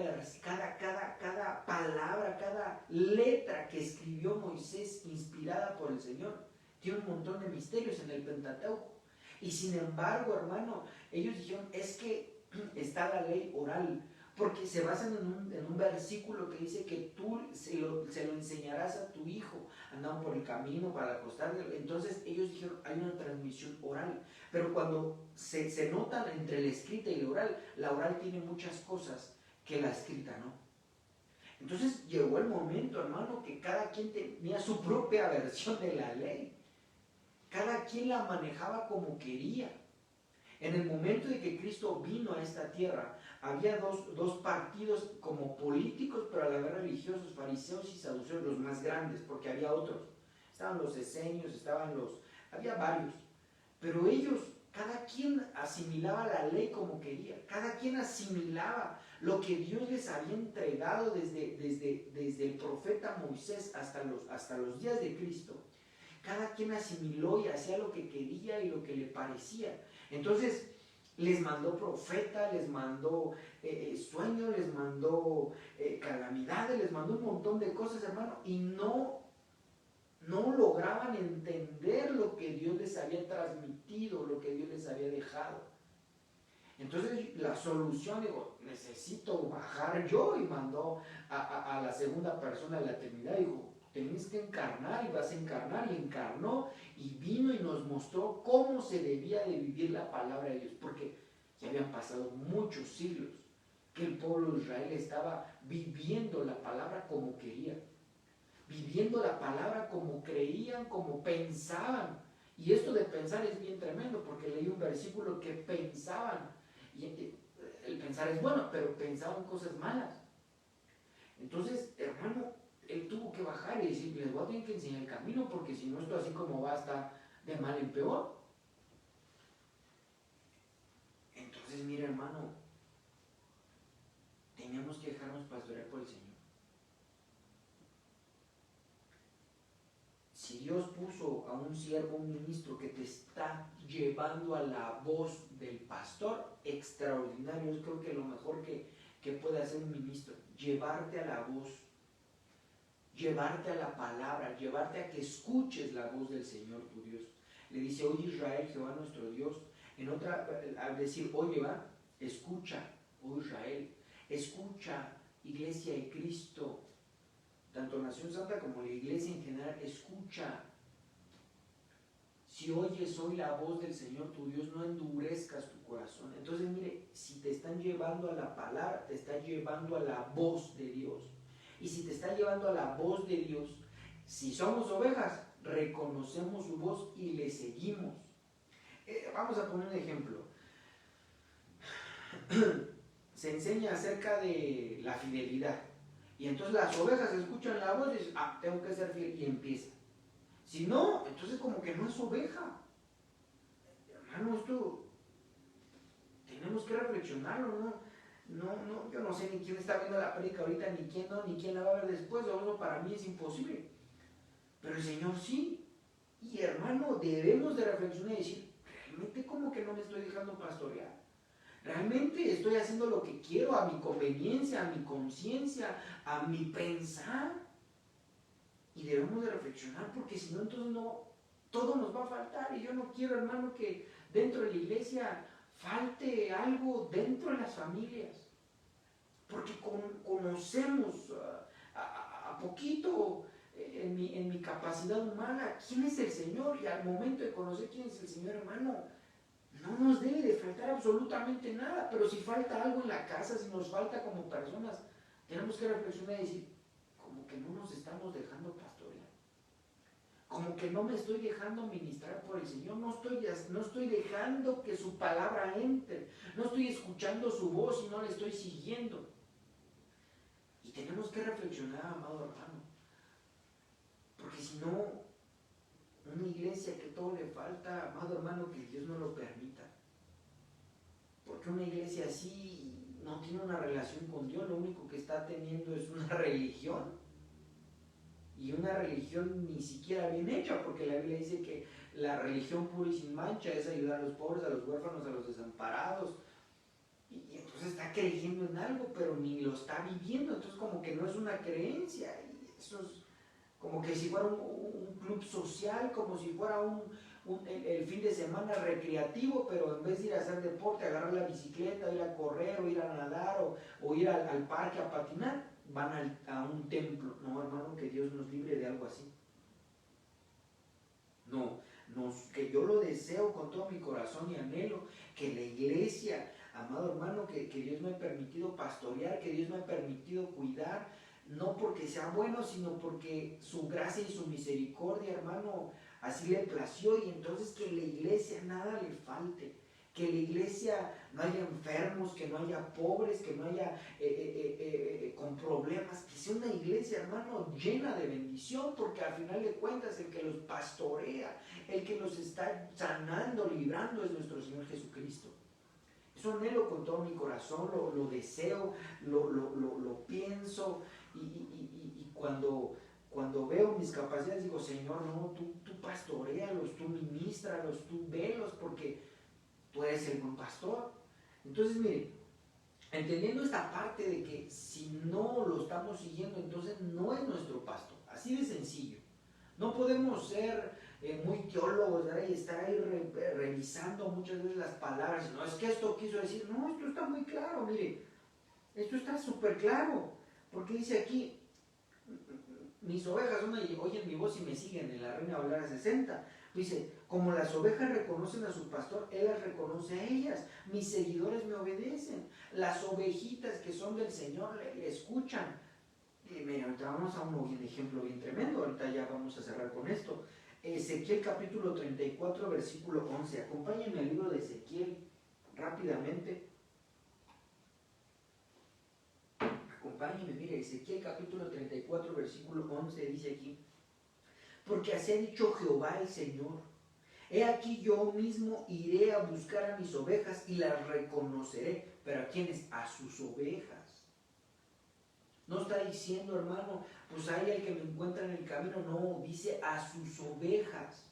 palabra, cada letra que escribió Moisés inspirada por el Señor, tiene un montón de misterios en el Pentateuco. Y sin embargo, hermano, ellos dijeron, es que está la ley oral, porque se basan en un versículo que dice que tú se lo enseñarás a tu hijo, andaban por el camino para acostarse. Entonces ellos dijeron, hay una transmisión oral, pero cuando se notan entre la escrita y la oral tiene muchas cosas que la escrita no. Entonces llegó el momento, hermano, que cada quien tenía su propia versión de la ley. Cada quien la manejaba como quería. En el momento de que Cristo vino a esta tierra, había dos partidos como políticos, pero a la vez religiosos, fariseos y saduceos, los más grandes, porque había otros. Estaban los esenios, había varios. Pero ellos, cada quien asimilaba la ley como quería. Cada quien asimilaba lo que Dios les había entregado desde el profeta Moisés hasta los días de Cristo. Cada quien asimiló y hacía lo que quería y lo que le parecía. Entonces les mandó profeta, les mandó sueños, les mandó calamidades, les mandó un montón de cosas, hermano, y no lograban entender lo que Dios les había transmitido, lo que Dios les había dejado. Entonces la solución, digo, necesito bajar yo, y mandó a la segunda persona de la Trinidad, dijo, tenés que encarnar y vas a encarnar, y encarnó y vino y nos mostró cómo se debía de vivir la palabra de Dios, porque ya habían pasado muchos siglos que el pueblo de Israel estaba viviendo la palabra como quería, viviendo la palabra como creían, como pensaban. Y esto de pensar es bien tremendo, porque leí un versículo que pensaban, y el pensar es bueno, pero pensaban cosas malas. Entonces, hermano, él tuvo que bajar y decir, les voy a tener que enseñar el camino, porque si no, esto así como va a estar de mal en peor. Entonces, mira, hermano, tenemos que dejarnos pastorear por el Señor. Si Dios puso a un siervo, un ministro que te está llevando a la voz del pastor, extraordinario. Yo creo que lo mejor que puede hacer un ministro, llevarte a la voz, llevarte a la palabra, llevarte a que escuches la voz del Señor tu Dios. Le dice, oye Israel, Jehová nuestro Dios. En otra, al decir, oye, va, escucha, oh Israel, escucha, iglesia de Cristo, tanto Nación Santa como la iglesia en general, escucha. Si oyes hoy la voz del Señor tu Dios, no endurezcas tu corazón. Entonces, mire, si te están llevando a la palabra, te está llevando a la voz de Dios. Y si te está llevando a la voz de Dios, si somos ovejas, reconocemos su voz y le seguimos. Vamos a poner un ejemplo. Se enseña acerca de la fidelidad. Y entonces las ovejas escuchan la voz y dicen, tengo que ser fiel, y empieza. Si no, entonces como que no es oveja. Hermano, esto tenemos que reflexionarlo, ¿no? Yo no sé ni quién está viendo la prédica ahorita, ni quién no, ni quién la va a ver después. Eso para mí es imposible. Pero el Señor sí. Y hermano, debemos de reflexionar y decir, realmente como que no me estoy dejando pastorear. Realmente estoy haciendo lo que quiero, a mi conveniencia, a mi conciencia, a mi pensar. Y debemos de reflexionar, porque si no, entonces no, todo nos va a faltar. Y yo no quiero, hermano, que dentro de la iglesia falte algo dentro de las familias. Porque conocemos a poquito en mi capacidad humana quién es el Señor. Y al momento de conocer quién es el Señor, hermano, no nos debe de faltar absolutamente nada. Pero si falta algo en la casa, si nos falta como personas, tenemos que reflexionar y decir, como que no nos estamos dejando pastorear, como que no me estoy dejando ministrar por el Señor, no estoy dejando que su palabra entre, no estoy escuchando su voz y no le estoy siguiendo. Y tenemos que reflexionar, amado hermano, porque si no, una iglesia que todo le falta, amado hermano, que Dios no lo permita. Porque una iglesia así no tiene una relación con Dios, lo único que está teniendo es una religión. Y una religión ni siquiera bien hecha, porque la Biblia dice que la religión pura y sin mancha es ayudar a los pobres, a los huérfanos, a los desamparados. Y entonces está creyendo en algo, pero ni lo está viviendo. Entonces como que no es una creencia. Y eso es como que si fuera un club social, como si fuera el fin de semana recreativo, pero en vez de ir a hacer deporte, agarrar la bicicleta, ir a correr o ir a nadar o ir al parque a patinar, van a un templo. No, hermano, que Dios nos libre de algo así. No, que yo lo deseo con todo mi corazón y anhelo, que la iglesia, amado hermano, que Dios me ha permitido pastorear, que Dios me ha permitido cuidar, no porque sea bueno, sino porque su gracia y su misericordia, hermano, así le plació, y entonces que la iglesia nada le falte, que la iglesia no haya enfermos, que no haya pobres, que no haya con problemas, que sea una iglesia, hermano, llena de bendición, porque al final de cuentas el que los pastorea, el que los está sanando, librando, es nuestro Señor Jesucristo. Eso anhelo con todo mi corazón, lo deseo, lo pienso, y cuando veo mis capacidades digo, Señor, no, tú pastoréalos, tú ministralos, tú velos, porque tú eres el buen pastor. Entonces, mire, entendiendo esta parte de que si no lo estamos siguiendo, entonces no es nuestro pastor, así de sencillo. No podemos ser muy teólogos, ¿verdad? Y estar ahí revisando muchas veces las palabras. No, es que esto quiso decir, no, esto está muy claro, mire, esto está súper claro, porque dice aquí, mis ovejas oyen mi voz y me siguen, en la Reina Valera 60. Dice, como las ovejas reconocen a su pastor, él las reconoce a ellas. Mis seguidores me obedecen. Las ovejitas que son del Señor le escuchan. Mira, ahorita vamos a un ejemplo bien tremendo. Ahorita ya vamos a cerrar con esto. Ezequiel capítulo 34, versículo 11. Acompáñenme al libro de Ezequiel rápidamente. Acompáñenme, mire, Ezequiel capítulo 34, versículo 11 dice aquí: porque así ha dicho Jehová el Señor, he aquí yo mismo iré a buscar a mis ovejas y las reconoceré. ¿Pero a quiénes? A sus ovejas. No está diciendo, hermano, pues hay el que me encuentra en el camino. No, dice a sus ovejas.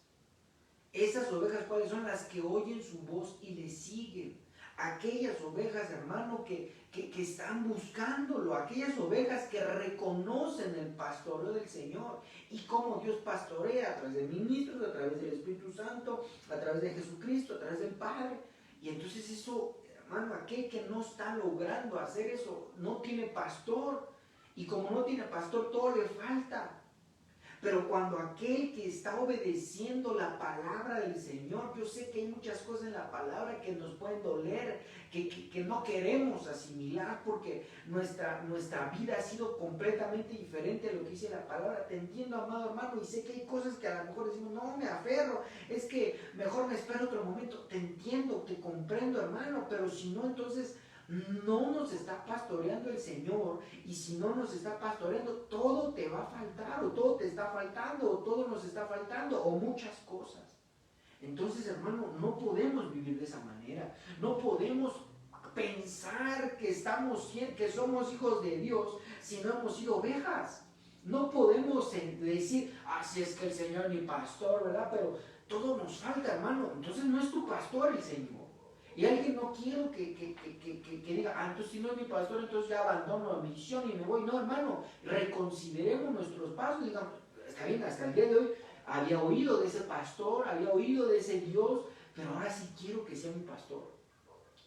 Esas ovejas, ¿cuáles son? Las que oyen su voz y le siguen. Aquellas ovejas, hermano, que están buscándolo, aquellas ovejas que reconocen el pastoreo del Señor y cómo Dios pastorea a través de ministros, a través del Espíritu Santo, a través de Jesucristo, a través del Padre. Y entonces eso, hermano, aquel que no está logrando hacer eso, no tiene pastor, y como no tiene pastor, todo le falta. Pero cuando aquel que está obedeciendo la palabra del Señor, yo sé que hay muchas cosas en la palabra que nos pueden doler, que no queremos asimilar, porque nuestra vida ha sido completamente diferente a lo que dice la palabra. Te entiendo, amado hermano, y sé que hay cosas que a lo mejor decimos, no, me aferro, es que mejor me espero otro momento. Te entiendo, te comprendo, hermano, pero si no, entonces no nos está pastoreando el Señor, y si no nos está pastoreando, todo te va a faltar, o todo te está faltando, o todo nos está faltando, o muchas cosas. Entonces, hermano, no podemos vivir de esa manera. No podemos pensar que somos hijos de Dios si no hemos sido ovejas. No podemos decir, si es que el Señor es mi pastor, ¿verdad? Pero todo nos falta, hermano. Entonces no es tu pastor el Señor. Y alguien no quiero que diga, entonces si no es mi pastor, entonces ya abandono la misión y me voy. No, hermano, reconsideremos nuestros pasos. Digamos, está bien, hasta el día de hoy había oído de ese pastor, había oído de ese Dios, pero ahora sí quiero que sea mi pastor.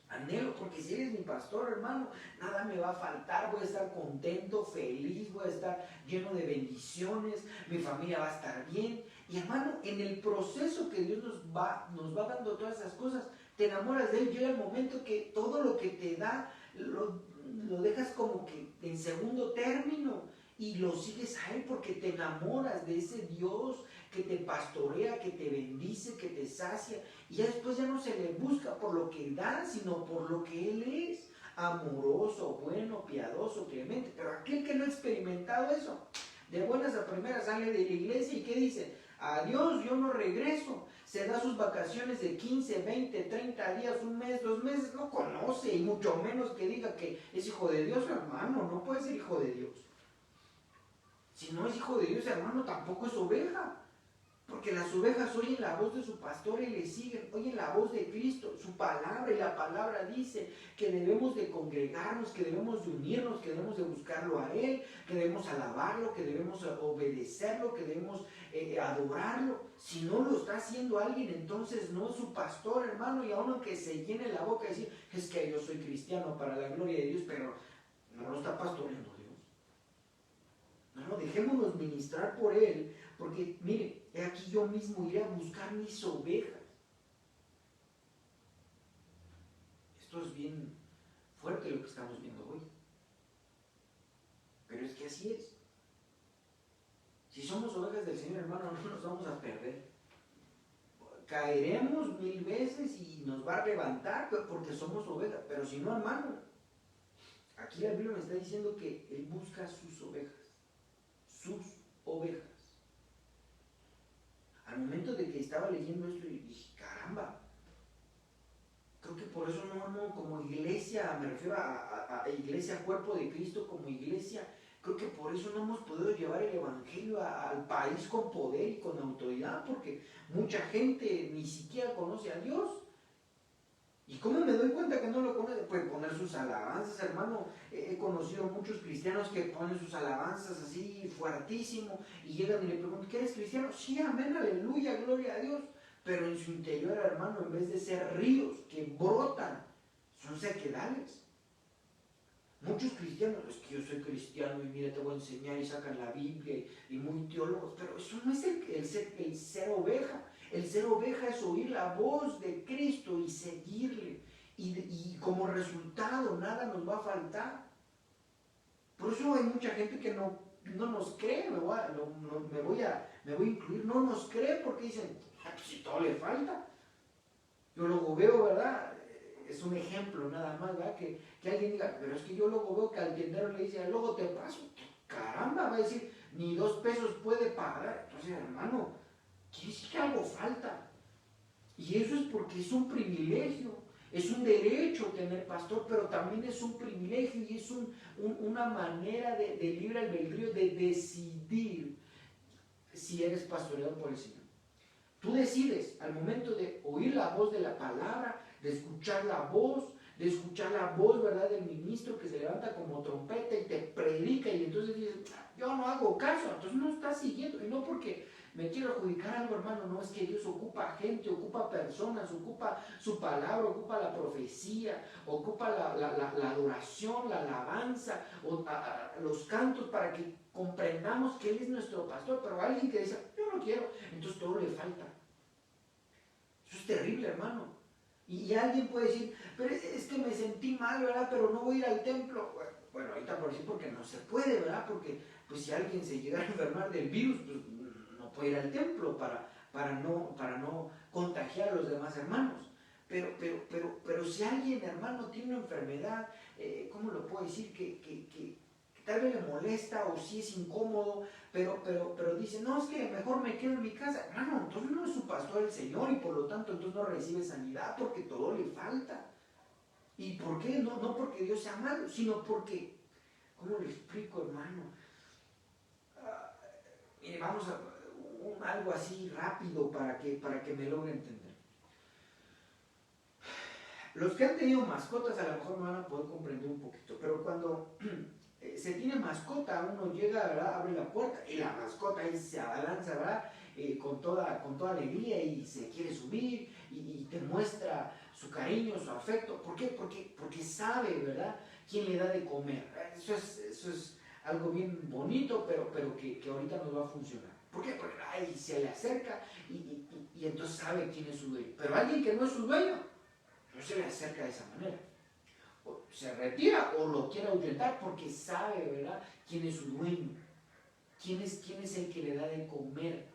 Anhelo, porque si eres mi pastor, hermano, nada me va a faltar, voy a estar contento, feliz, voy a estar lleno de bendiciones, mi familia va a estar bien. Y hermano, en el proceso que Dios nos va dando todas esas cosas, te enamoras de Él. Llega el momento que todo lo que te da lo dejas como que en segundo término y lo sigues a Él, porque te enamoras de ese Dios que te pastorea, que te bendice, que te sacia, y ya después ya no se le busca por lo que Él da, sino por lo que Él es: amoroso, bueno, piadoso, clemente. Pero aquel que no ha experimentado eso, de buenas a primeras sale de la iglesia y ¿qué dice? Adiós, yo no regreso. Se da sus vacaciones de 15, 20, 30 días, un mes, 2 meses, no conoce, y mucho menos que diga que es hijo de Dios, hermano. No puede ser hijo de Dios. Si no es hijo de Dios, hermano, tampoco es oveja. Porque las ovejas oyen la voz de su pastor y le siguen, oyen la voz de Cristo, su palabra, y la palabra dice que debemos de congregarnos, que debemos de unirnos, que debemos de buscarlo a Él, que debemos alabarlo, que debemos obedecerlo, que debemos adorarlo. Si no lo está haciendo alguien, entonces no es su pastor, hermano, y aún aunque se llene la boca y decir, es que yo soy cristiano para la gloria de Dios, pero no lo está pastoreando Dios. No, dejémonos ministrar por Él, porque mire, aquí yo mismo iré a buscar mis ovejas. Esto es bien fuerte lo que estamos viendo hoy. Pero es que así es. Si somos ovejas del Señor, hermano, no nos vamos a perder. Caeremos 1000 veces y nos va a levantar porque somos ovejas. Pero si no, hermano, aquí la Biblia me está diciendo que Él busca sus ovejas. Sus ovejas. Al momento de que estaba leyendo esto, dije, caramba. Creo que por eso no como iglesia, me refiero a iglesia, cuerpo de Cristo, como iglesia, creo que por eso no hemos podido llevar el evangelio al país con poder y con autoridad, porque mucha gente ni siquiera conoce a Dios. ¿Y cómo me doy cuenta que no lo conoce? Puede poner sus alabanzas, hermano. He conocido muchos cristianos que ponen sus alabanzas así fuertísimo y llegan y le preguntan, ¿qué eres cristiano? Sí, amén, aleluya, gloria a Dios. Pero en su interior, hermano, en vez de ser ríos que brotan, son sequedales. Muchos cristianos, es que yo soy cristiano y mira, te voy a enseñar, y sacan la Biblia y muy teólogos, pero eso no es el ser oveja. El ser oveja es oír la voz de Cristo y seguirle. Y como resultado nada nos va a faltar. Por eso hay mucha gente que no nos cree, me voy a incluir, no nos cree porque dicen, pues si todo le falta. Yo luego veo, ¿verdad? Es un ejemplo nada más, ¿verdad? Que alguien diga, pero es que yo luego veo que al tiendero le dice, luego te paso. Caramba, va a decir, ni 2 pesos puede pagar. Entonces, hermano, quiere decir que algo falta. Y eso es porque es un privilegio. Es un derecho tener pastor, pero también es un privilegio y es una manera de libre albedrío de decidir si eres pastoreado por el Señor. Tú decides al momento de oír la voz de la palabra, de escuchar la voz, ¿verdad?, del ministro que se levanta como trompeta y te predica y entonces dices, yo no hago caso, entonces no estás siguiendo. Y no porque me quiero adjudicar algo, hermano, no, es que Dios ocupa gente, ocupa personas, ocupa su palabra, ocupa la profecía, ocupa la adoración, la alabanza, los cantos para que comprendamos que Él es nuestro pastor. Pero alguien que dice, yo no quiero, entonces todo le falta. Eso es terrible, hermano. Y alguien puede decir, pero es que me sentí mal, ¿verdad? Pero no voy a ir al templo. Bueno, ahorita por decir porque no se puede, ¿verdad? Porque pues si alguien se llega a enfermar del virus, pues no puede ir al templo para no contagiar a los demás hermanos. Pero si alguien, hermano, tiene una enfermedad, ¿cómo lo puedo decir? Que tal vez le molesta o si es incómodo, pero dice, no, es que mejor me quedo en mi casa. Hermano, entonces no es su pastor el Señor y por lo tanto entonces no recibe sanidad porque todo le falta. ¿Y por qué? No porque Dios sea malo, sino porque, ¿cómo le explico, hermano? Mire, vamos a algo así rápido para que me logre entender. Los que han tenido mascotas a lo mejor me van a poder comprender un poquito, pero cuando se tiene mascota, uno llega, ¿verdad?, abre la puerta y la mascota ahí se abalanza, ¿verdad?, con toda alegría y se quiere subir y te muestra su cariño, su afecto. ¿Por qué? Porque sabe, ¿verdad?, quién le da de comer. Eso es algo bien bonito, pero que ahorita nos va a funcionar. ¿Por qué? Porque ahí se le acerca y entonces sabe quién es su dueño. Pero alguien que no es su dueño, no se le acerca de esa manera. O se retira o lo quiere ahuyentar porque sabe, ¿verdad?, quién es su dueño. ¿Quién es el que le da de comer?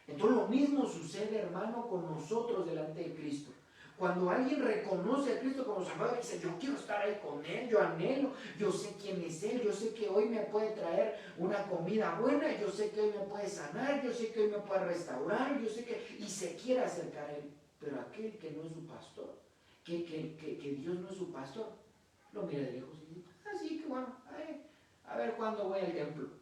Entonces lo mismo sucede, hermano, con nosotros delante de Cristo. Cuando alguien reconoce a Cristo como Salvador y dice, yo quiero estar ahí con Él, yo anhelo, yo sé quién es Él, yo sé que hoy me puede traer una comida buena, yo sé que hoy me puede sanar, yo sé que hoy me puede restaurar, yo sé que... y se quiere acercar a Él. Pero aquel que no es su pastor, que Dios no es su pastor, lo mira de lejos y dice, así que bueno, a ver cuándo voy al templo.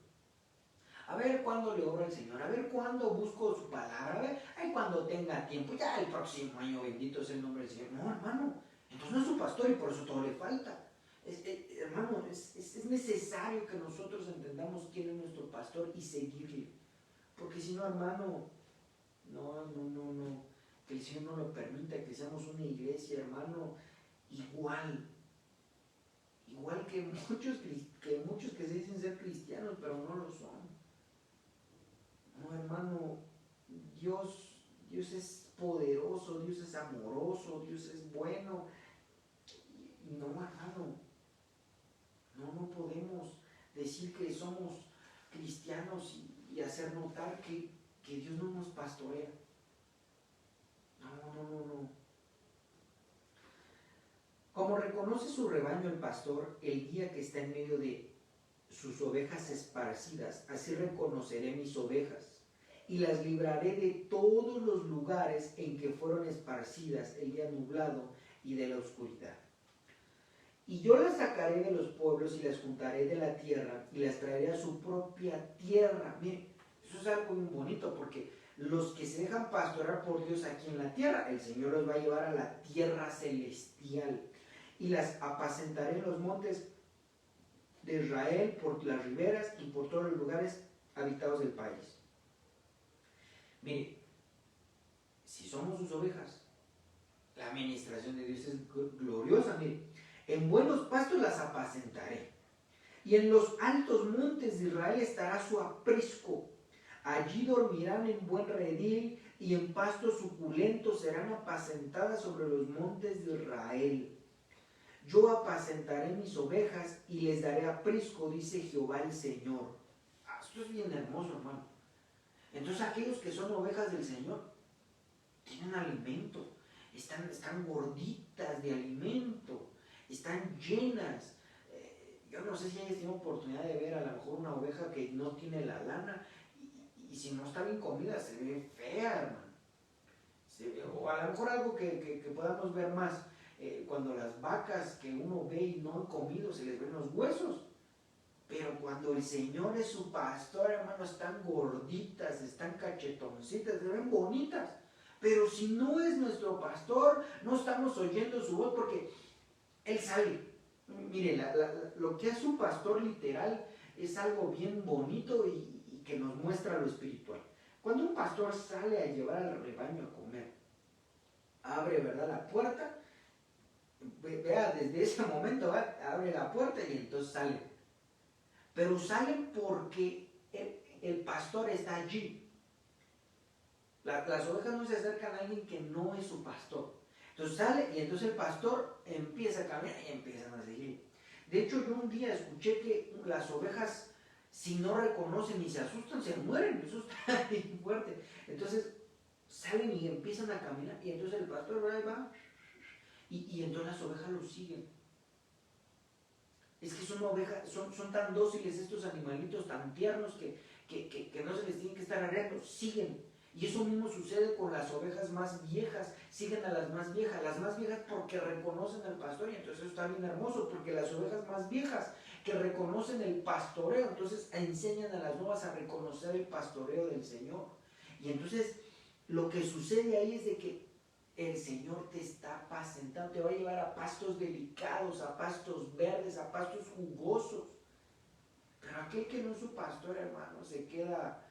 A ver cuándo le oro al Señor, a ver cuándo busco su palabra, a ver, cuando tenga tiempo, ya el próximo año, bendito es el nombre del Señor. No, hermano, entonces no es su pastor y por eso todo le falta. Hermano, es necesario que nosotros entendamos quién es nuestro pastor y seguirle. Porque si no, hermano, no, que el Señor no lo permita, que seamos una iglesia, hermano, igual que muchos que se dicen ser cristianos, pero no lo son. No, hermano, Dios es poderoso, Dios es amoroso, Dios es bueno. Y no, hermano, no podemos decir que somos cristianos y hacer notar que Dios no nos pastorea. No. Como reconoce su rebaño el pastor, el guía que está en medio de sus ovejas esparcidas, así reconoceré mis ovejas y las libraré de todos los lugares en que fueron esparcidas el día nublado y de la oscuridad. Y yo las sacaré de los pueblos y las juntaré de la tierra y las traeré a su propia tierra. Miren, eso es algo muy bonito porque los que se dejan pastorear por Dios aquí en la tierra, el Señor los va a llevar a la tierra celestial y las apacentaré en los montes de Israel, por las riberas y por todos los lugares habitados del país. Mire, si somos sus ovejas, la administración de Dios es gloriosa. Mire, en buenos pastos las apacentaré, y en los altos montes de Israel estará su aprisco. Allí dormirán en buen redil, y en pastos suculentos serán apacentadas sobre los montes de Israel. Yo apacentaré mis ovejas y les daré aprisco, dice Jehová el Señor. Esto es bien hermoso, hermano. Entonces aquellos que son ovejas del Señor tienen alimento, están gorditas de alimento, están llenas. Yo no sé si hayas tenido oportunidad de ver a lo mejor una oveja que no tiene la lana y si no está bien comida se ve fea, hermano. O a lo mejor algo que podamos ver más. Cuando las vacas que uno ve y no han comido se les ven los huesos, pero cuando el Señor es su pastor, hermano, están gorditas, están cachetoncitas, se ven bonitas. Pero si no es nuestro pastor, no estamos oyendo su voz porque Él sale. Mire, lo que es un pastor literal es algo bien bonito y que nos muestra lo espiritual. Cuando un pastor sale a llevar al rebaño a comer, abre, ¿verdad?, la puerta. Vea, desde ese momento abre la puerta y entonces salen. Pero salen porque el pastor está allí. Las ovejas no se acercan a alguien que no es su pastor. Entonces sale y entonces el pastor empieza a caminar y empiezan a seguir. De hecho, yo un día escuché que las ovejas, si no reconocen y se asustan, se mueren. Eso está bien fuerte. Entonces salen y empiezan a caminar y entonces el pastor va. Y entonces las ovejas lo siguen. Es que son tan dóciles estos animalitos, tan tiernos que no se les tiene que estar arreglando, siguen. Y eso mismo sucede con las ovejas más viejas, siguen a las más viejas porque reconocen al pastor, y entonces eso está bien hermoso, porque las ovejas más viejas que reconocen el pastoreo, entonces enseñan a las nuevas a reconocer el pastoreo del Señor. Y entonces lo que sucede ahí es de que el Señor te está apacentando, te va a llevar a pastos delicados, a pastos verdes, a pastos jugosos. Pero aquel que no es su pastor, hermano, se queda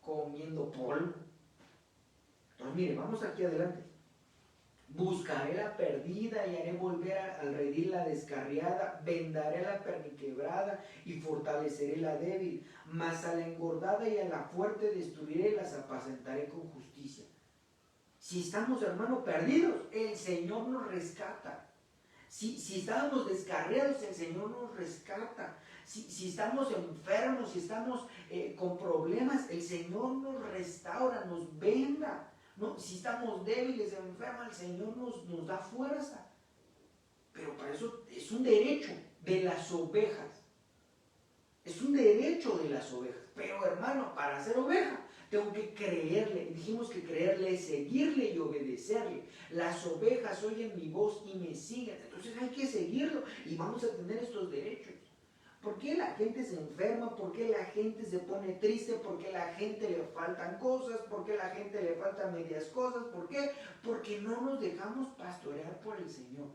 comiendo polvo. Entonces, mire, vamos aquí adelante. Buscaré la perdida y haré volver al redil la descarriada, vendaré a la perniquebrada y fortaleceré la débil, mas a la engordada y a la fuerte destruiré y las apacentaré con justicia. Si estamos, hermano, perdidos, el Señor nos rescata. Si estábamos descarriados, el Señor nos rescata. Si estamos enfermos, si estamos con problemas, el Señor nos restaura, nos venda. No, si estamos débiles, enfermos, el Señor nos da fuerza. Pero para eso es un derecho de las ovejas. Es un derecho de las ovejas. Pero, hermano, para ser oveja, tengo que creerle. Dijimos que creerle es seguirle y obedecerle. Las ovejas oyen mi voz y me siguen. Entonces hay que seguirlo y vamos a tener estos derechos. ¿Por qué la gente se enferma? ¿Por qué la gente se pone triste? ¿Por qué la gente le faltan cosas? ¿Por qué la gente le faltan medias cosas? ¿Por qué? Porque no nos dejamos pastorear por el Señor.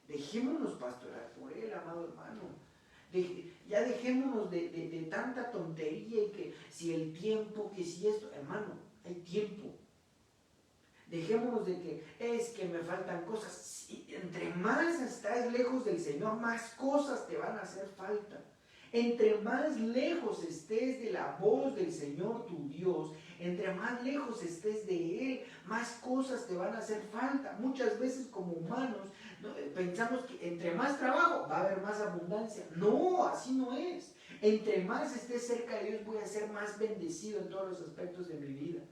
Dejémonos pastorear por Él, amado hermano. Ya dejémonos de tanta tontería y que si el tiempo, que si esto, hermano, hay tiempo. Dejémonos de que es que me faltan cosas. Sí, entre más estás lejos del Señor, más cosas te van a hacer falta. Entre más lejos estés de la voz del Señor tu Dios, entre más lejos estés de Él, más cosas te van a hacer falta. Muchas veces como humanos pensamos que entre más trabajo va a haber más abundancia. No, así no es. Entre más estés cerca de Dios voy a ser más bendecido en todos los aspectos de mi vida.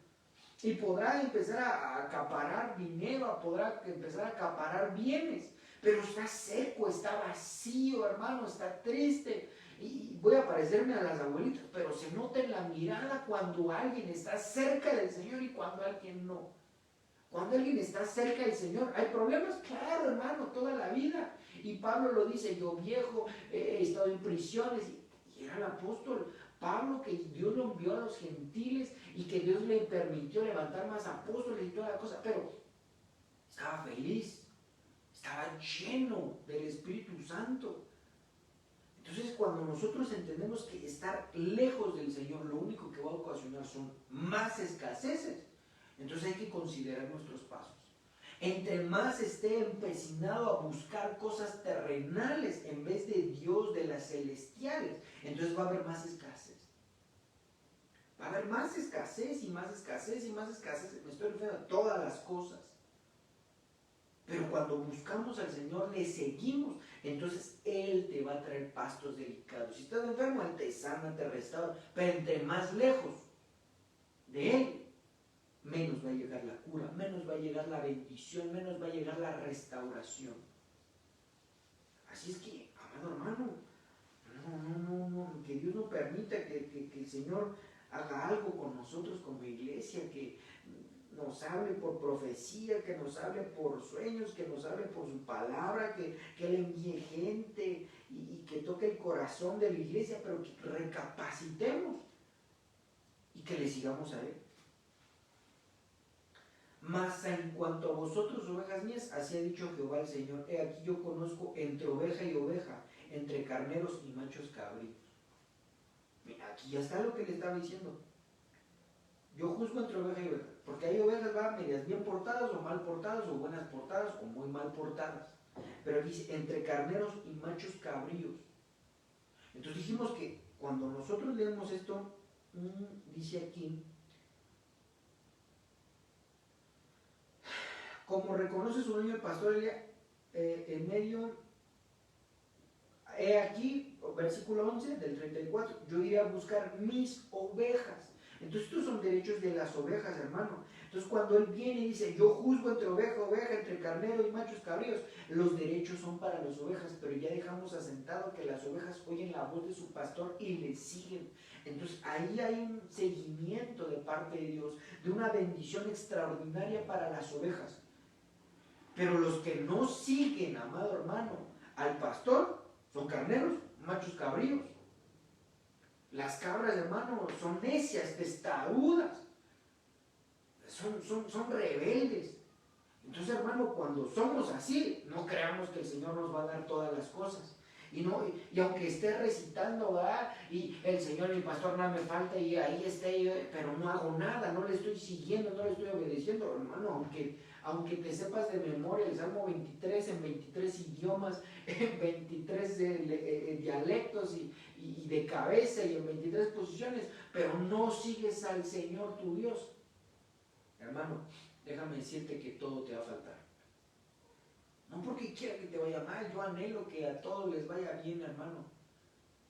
Y podrá empezar a acaparar dinero, podrá empezar a acaparar bienes, pero está seco, está vacío, hermano, está triste. Y voy a parecerme a las abuelitas, pero se nota en la mirada cuando alguien está cerca del Señor y cuando alguien no. Cuando alguien está cerca del Señor, ¿hay problemas? Claro, hermano, toda la vida. Y Pablo lo dice, yo viejo, he estado en prisiones. Y era el apóstol Pablo, que Dios lo envió a los gentiles y que Dios le permitió levantar más apóstoles y toda la cosa. Pero estaba feliz, estaba lleno del Espíritu Santo. Entonces, cuando nosotros entendemos que estar lejos del Señor lo único que va a ocasionar son más escaseces, entonces hay que considerar nuestros pasos. Entre más esté empecinado a buscar cosas terrenales en vez de Dios, de las celestiales, entonces va a haber más escasez. Va a haber más escasez y más escasez y más escasez. Me estoy refiriendo a todas las cosas. Pero cuando buscamos al Señor, le seguimos, entonces Él te va a traer pastos delicados. Si estás enfermo, Él te sana, te restaura. Pero entre más lejos de Él, menos va a llegar la cura, menos va a llegar la bendición, menos va a llegar la restauración. Así es que, amado hermano, no, que Dios no permita que el Señor haga algo con nosotros como iglesia, que nos hable por profecía, que nos hable por sueños, que nos hable por su palabra, que le envíe gente y que toque el corazón de la iglesia, pero que recapacitemos y que le sigamos a Él. Mas en cuanto a vosotros, ovejas mías, así ha dicho Jehová el Señor, he aquí yo conozco entre oveja y oveja, entre carneros y machos cabríos. Mira, aquí ya está lo que le estaba diciendo. Yo juzgo entre oveja y oveja, porque hay ovejas medias bien portadas o mal portadas, o buenas portadas o muy mal portadas. Pero dice, entre carneros y machos cabríos. Entonces dijimos que cuando nosotros leemos esto, dice aquí, como reconoce su dueño el pastor en medio, he aquí, versículo 11 del 34, yo iré a buscar mis ovejas. Entonces estos son derechos de las ovejas, hermano. Entonces cuando él viene y dice, yo juzgo entre oveja, entre carnero y machos cabríos, los derechos son para las ovejas, pero ya dejamos asentado que las ovejas oyen la voz de su pastor y le siguen. Entonces ahí hay un seguimiento de parte de Dios, de una bendición extraordinaria para las ovejas. Pero los que no siguen, amado hermano, al pastor, son carneros, machos cabríos. Las cabras, hermano, son necias, testarudas. Son rebeldes. Entonces, hermano, cuando somos así, no creamos que el Señor nos va a dar todas las cosas. Y aunque esté recitando, ¿verdad? Y el Señor, mi pastor, nada me falta, y ahí esté, pero no hago nada, no le estoy siguiendo, no le estoy obedeciendo, hermano, aunque te sepas de memoria el Salmo 23 en 23 idiomas, en 23 dialectos y de cabeza y en 23 posiciones, pero no sigues al Señor tu Dios, hermano, déjame decirte que todo te va a faltar. No porque quiera que te vaya mal, yo anhelo que a todos les vaya bien, hermano.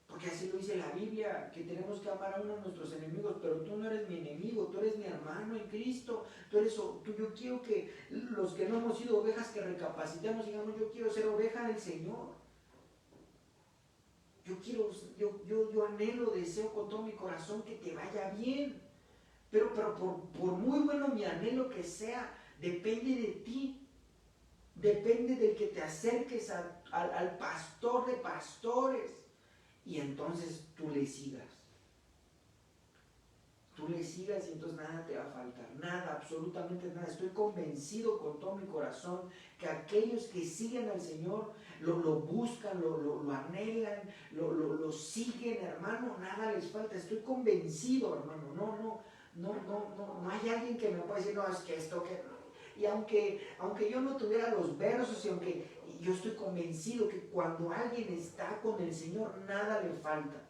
Porque así lo dice la Biblia, que tenemos que amar a uno de nuestros enemigos, pero tú no eres mi enemigo, tú eres mi hermano en Cristo. Yo quiero que los que no hemos sido ovejas, que recapacitemos, digamos, yo quiero ser oveja del Señor. Yo anhelo, deseo con todo mi corazón que te vaya bien. Pero por muy bueno mi anhelo que sea, depende de ti. Depende del que te acerques al pastor de pastores y entonces tú le sigas. tú le sigas y entonces nada te va a faltar, nada, absolutamente nada. Estoy convencido con todo mi corazón que aquellos que siguen al Señor, lo buscan, lo anhelan, lo siguen, hermano, nada les falta. Estoy convencido, hermano, no hay alguien que me pueda decir, no, es que esto, que no. Y aunque yo no tuviera los versos, y yo estoy convencido que cuando alguien está con el Señor, nada le falta.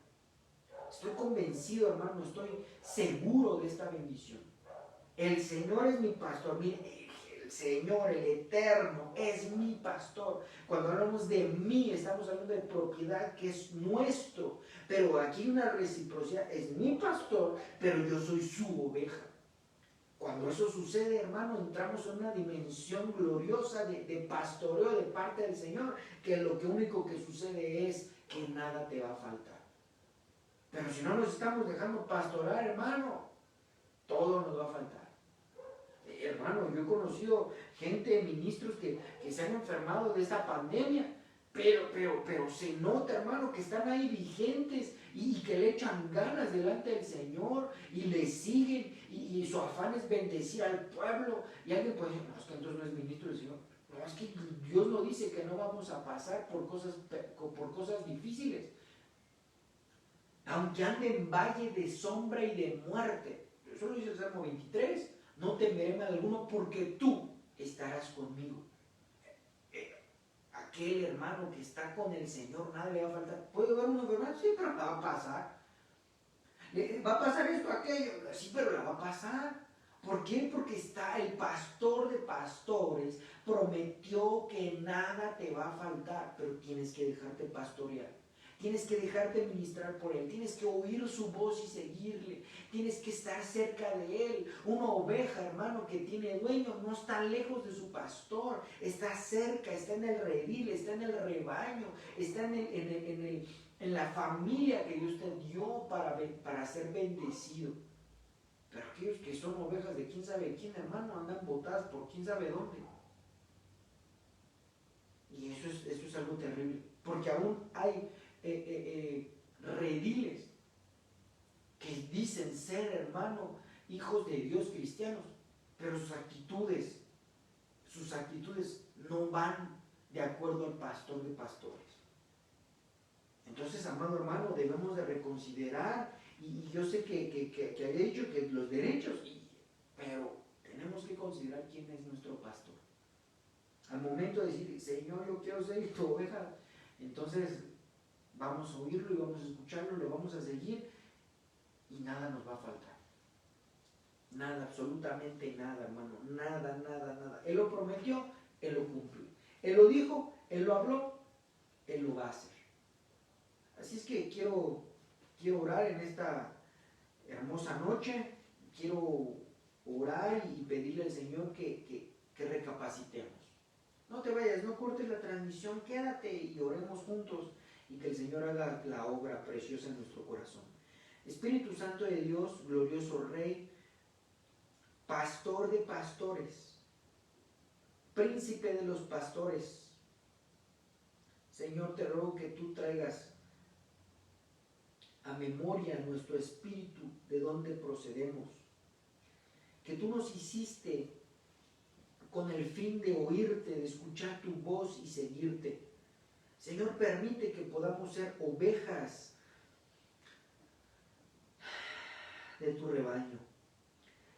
Estoy convencido, hermano, estoy seguro de esta bendición. El Señor es mi pastor. Mire, el Señor, el Eterno, es mi pastor. Cuando hablamos de mí, estamos hablando de propiedad que es nuestro. Pero aquí hay una reciprocidad. Es mi pastor, pero yo soy su oveja. Cuando eso sucede, hermano, entramos en una dimensión gloriosa de pastoreo de parte del Señor, que lo único que sucede es que nada te va a faltar. Pero si no nos estamos dejando pastorar, hermano, todo nos va a faltar. Hermano, yo he conocido gente, ministros que se han enfermado de esta pandemia, pero se nota, hermano, que están ahí vigentes y que le echan ganas delante del Señor y le siguen y su afán es bendecir al pueblo. Y alguien puede decir, no, es que entonces no es ministro del Señor. No, es que Dios no dice que no vamos a pasar por cosas difíciles. Aunque ande en valle de sombra y de muerte. Eso lo dice el Salmo 23. No temeré mal alguno porque tú estarás conmigo. Aquel hermano que está con el Señor, nada le va a faltar. ¿Puede haber una enfermedad? Sí, pero la va a pasar. ¿Va a pasar esto, aquello? Sí, pero la va a pasar. ¿Por qué? Porque está el pastor de pastores, prometió que nada te va a faltar, pero tienes que dejarte pastorear. Tienes que dejarte ministrar por Él, tienes que oír su voz y seguirle, tienes que estar cerca de Él. Una oveja, hermano, que tiene dueño, no está lejos de su pastor, está cerca, está en el redil, está en el rebaño, está en la familia que Dios te dio para ser bendecido. Pero aquellos que son ovejas de quién sabe quién, hermano, andan botadas por quién sabe dónde. Y eso es algo terrible, porque aún hay rediles que dicen ser, hermano, hijos de Dios cristianos, pero sus actitudes no van de acuerdo al pastor de pastores. Entonces, amado hermano, debemos de reconsiderar, y yo sé que había dicho que los derechos, pero tenemos que considerar quién es nuestro pastor. Al momento de decir, Señor, yo quiero ser tu oveja, entonces vamos a oírlo y vamos a escucharlo, lo vamos a seguir y nada nos va a faltar. Nada, absolutamente nada, hermano. Nada. Él lo prometió, Él lo cumplió. Él lo dijo, Él lo habló, Él lo va a hacer. Así es que quiero orar en esta hermosa noche. Quiero orar y pedirle al Señor que recapacitemos. No te vayas, no cortes la transmisión, quédate y oremos juntos y que el Señor haga la obra preciosa en nuestro corazón. Espíritu Santo de Dios, glorioso Rey, pastor de pastores, príncipe de los pastores, Señor, te ruego que tú traigas a memoria nuestro espíritu de dónde procedemos, que tú nos hiciste con el fin de oírte, de escuchar tu voz y seguirte. Señor, permite que podamos ser ovejas de tu rebaño.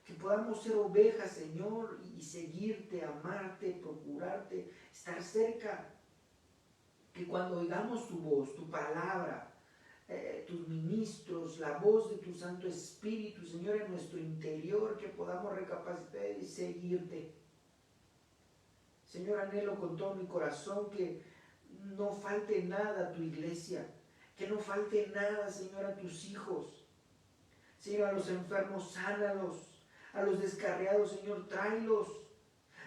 Que podamos ser ovejas, Señor, y seguirte, amarte, procurarte, estar cerca. Que cuando oigamos tu voz, tu palabra, tus ministros, la voz de tu Santo Espíritu, Señor, en nuestro interior, que podamos recapacitar y seguirte. Señor, anhelo con todo mi corazón que no falte nada a tu iglesia, que no falte nada, Señor, a tus hijos. Señor, a los enfermos, sánalos, a los descarriados, Señor, tráelos,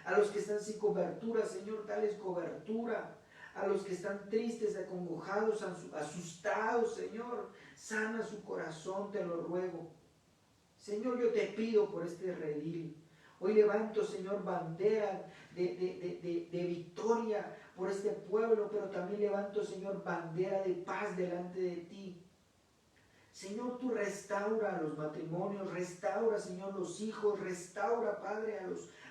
a los que están sin cobertura, Señor, dales cobertura, a los que están tristes, acongojados, asustados, Señor, sana su corazón, te lo ruego. Señor, yo te pido por este redil. Hoy levanto, Señor, bandera de victoria por este pueblo, pero también levanto, Señor, bandera de paz delante de ti. Señor, tú restaura los matrimonios, restaura, Señor, los hijos, restaura, Padre,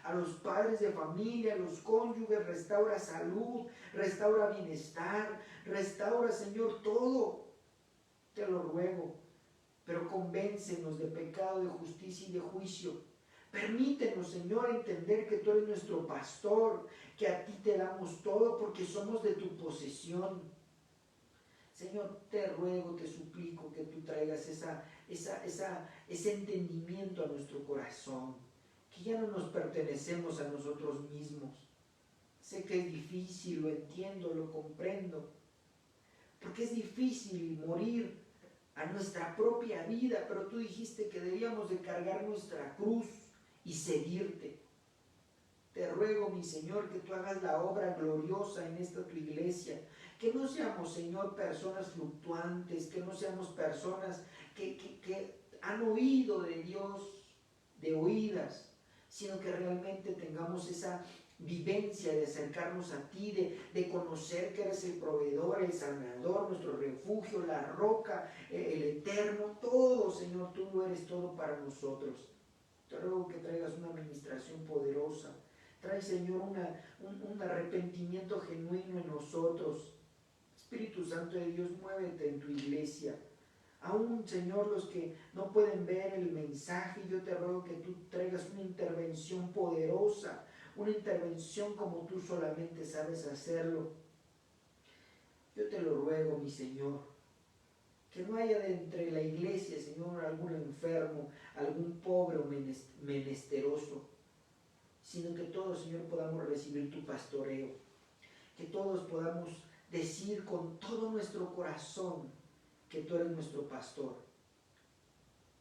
a los padres de familia, a los cónyuges, restaura salud, restaura bienestar, restaura, Señor, todo. Te lo ruego, pero convéncenos de pecado, de justicia y de juicio. Permítenos, Señor, entender que tú eres nuestro pastor, que a ti te damos todo porque somos de tu posesión. Señor, te ruego, te suplico que tú traigas ese entendimiento a nuestro corazón, que ya no nos pertenecemos a nosotros mismos. Sé que es difícil, lo entiendo, lo comprendo, porque es difícil morir a nuestra propia vida, pero tú dijiste que debíamos de cargar nuestra cruz y seguirte. Te ruego, mi Señor, que tú hagas la obra gloriosa en esta tu iglesia, que no seamos, Señor, personas fluctuantes, que no seamos personas que han oído de Dios de oídas, sino que realmente tengamos esa vivencia de acercarnos a ti, de conocer que eres el proveedor, el sanador, nuestro refugio, la roca, el eterno, todo, Señor, tú lo eres todo para nosotros. Te ruego que traigas una administración poderosa. Trae, Señor, un arrepentimiento genuino en nosotros. Espíritu Santo de Dios, muévete en tu iglesia. Aún, Señor, los que no pueden ver el mensaje, yo te ruego que tú traigas una intervención poderosa, una intervención como tú solamente sabes hacerlo. Yo te lo ruego, mi Señor, que no haya de entre la iglesia, Señor, algún enfermo, algún pobre o menesteroso, sino que todos, Señor, podamos recibir tu pastoreo, que todos podamos decir con todo nuestro corazón que tú eres nuestro pastor.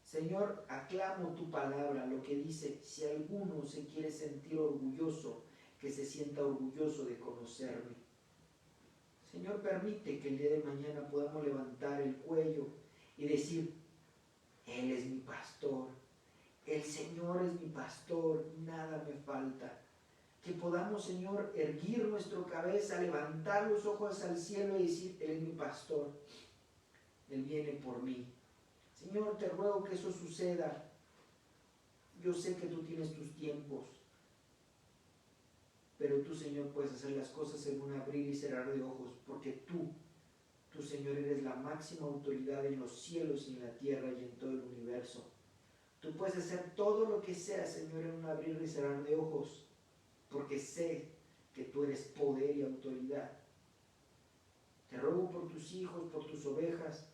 Señor, aclamo tu palabra, lo que dice, si alguno se quiere sentir orgulloso, que se sienta orgulloso de conocerme. Señor, permite que el día de mañana podamos levantar el cuello y decir, Él es mi pastor, el Señor es mi pastor, nada me falta. Que podamos, Señor, erguir nuestra cabeza, levantar los ojos al cielo y decir, Él es mi pastor, Él viene por mí. Señor, te ruego que eso suceda. Yo sé que tú tienes tus tiempos, pero tú, Señor, puedes hacer las cosas en un abrir y cerrar de ojos, porque tú, Señor, eres la máxima autoridad en los cielos y en la tierra y en todo el universo. Tú puedes hacer todo lo que sea, Señor, en un abrir y cerrar de ojos, porque sé que tú eres poder y autoridad. Te ruego por tus hijos, por tus ovejas.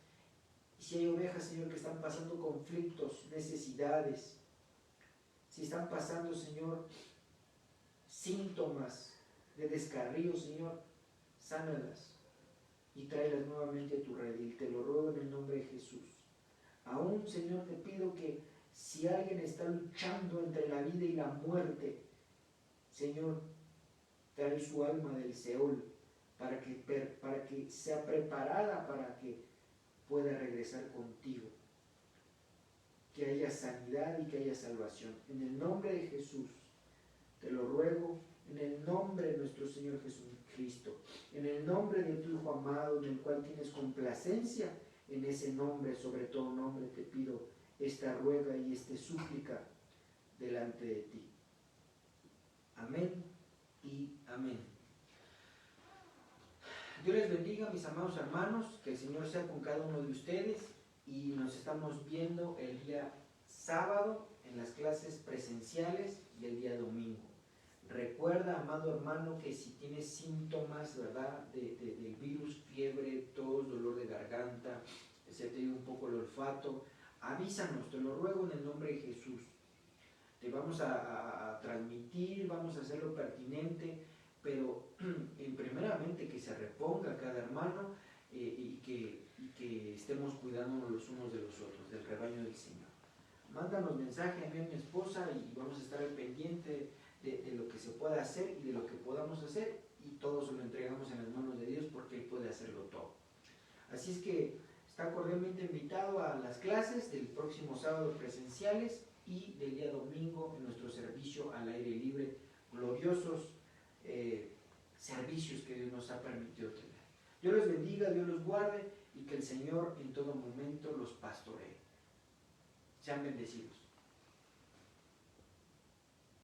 Y si hay ovejas, Señor, que están pasando conflictos, necesidades, si están pasando, Señor, síntomas de descarrío, Señor, sánalas y tráelas nuevamente a tu redil. Te lo ruego en el nombre de Jesús. Aún, Señor, te pido que si alguien está luchando entre la vida y la muerte, Señor, trae su alma del Seol para que sea preparada para que pueda regresar contigo. Que haya sanidad y que haya salvación. En el nombre de Jesús, te lo ruego, en el nombre de nuestro Señor Jesucristo, en el nombre de tu Hijo amado, en el cual tienes complacencia, en ese nombre, sobre todo nombre, te pido esta ruega y esta súplica delante de ti. Amén y amén. Dios les bendiga, mis amados hermanos, que el Señor sea con cada uno de ustedes y nos estamos viendo el día sábado en las clases presenciales y el día domingo. Recuerda, amado hermano, que si tienes síntomas, ¿verdad?, del virus, fiebre, tos, dolor de garganta, se te dio un poco el olfato, avísanos, te lo ruego en el nombre de Jesús. Te vamos a transmitir, vamos a hacerlo pertinente, pero primeramente que se reponga cada hermano y que estemos cuidándonos los unos de los otros, del rebaño del Señor. Mándanos mensaje a mí y a mi esposa y vamos a estar al pendiente de lo que se pueda hacer y de lo que podamos hacer, y todo se lo entregamos en las manos de Dios porque Él puede hacerlo todo. Así es que está cordialmente invitado a las clases del próximo sábado presenciales y del día domingo en nuestro servicio al aire libre, gloriosos servicios que Dios nos ha permitido tener. Dios les bendiga, Dios los guarde y que el Señor en todo momento los pastoree. Sean bendecidos.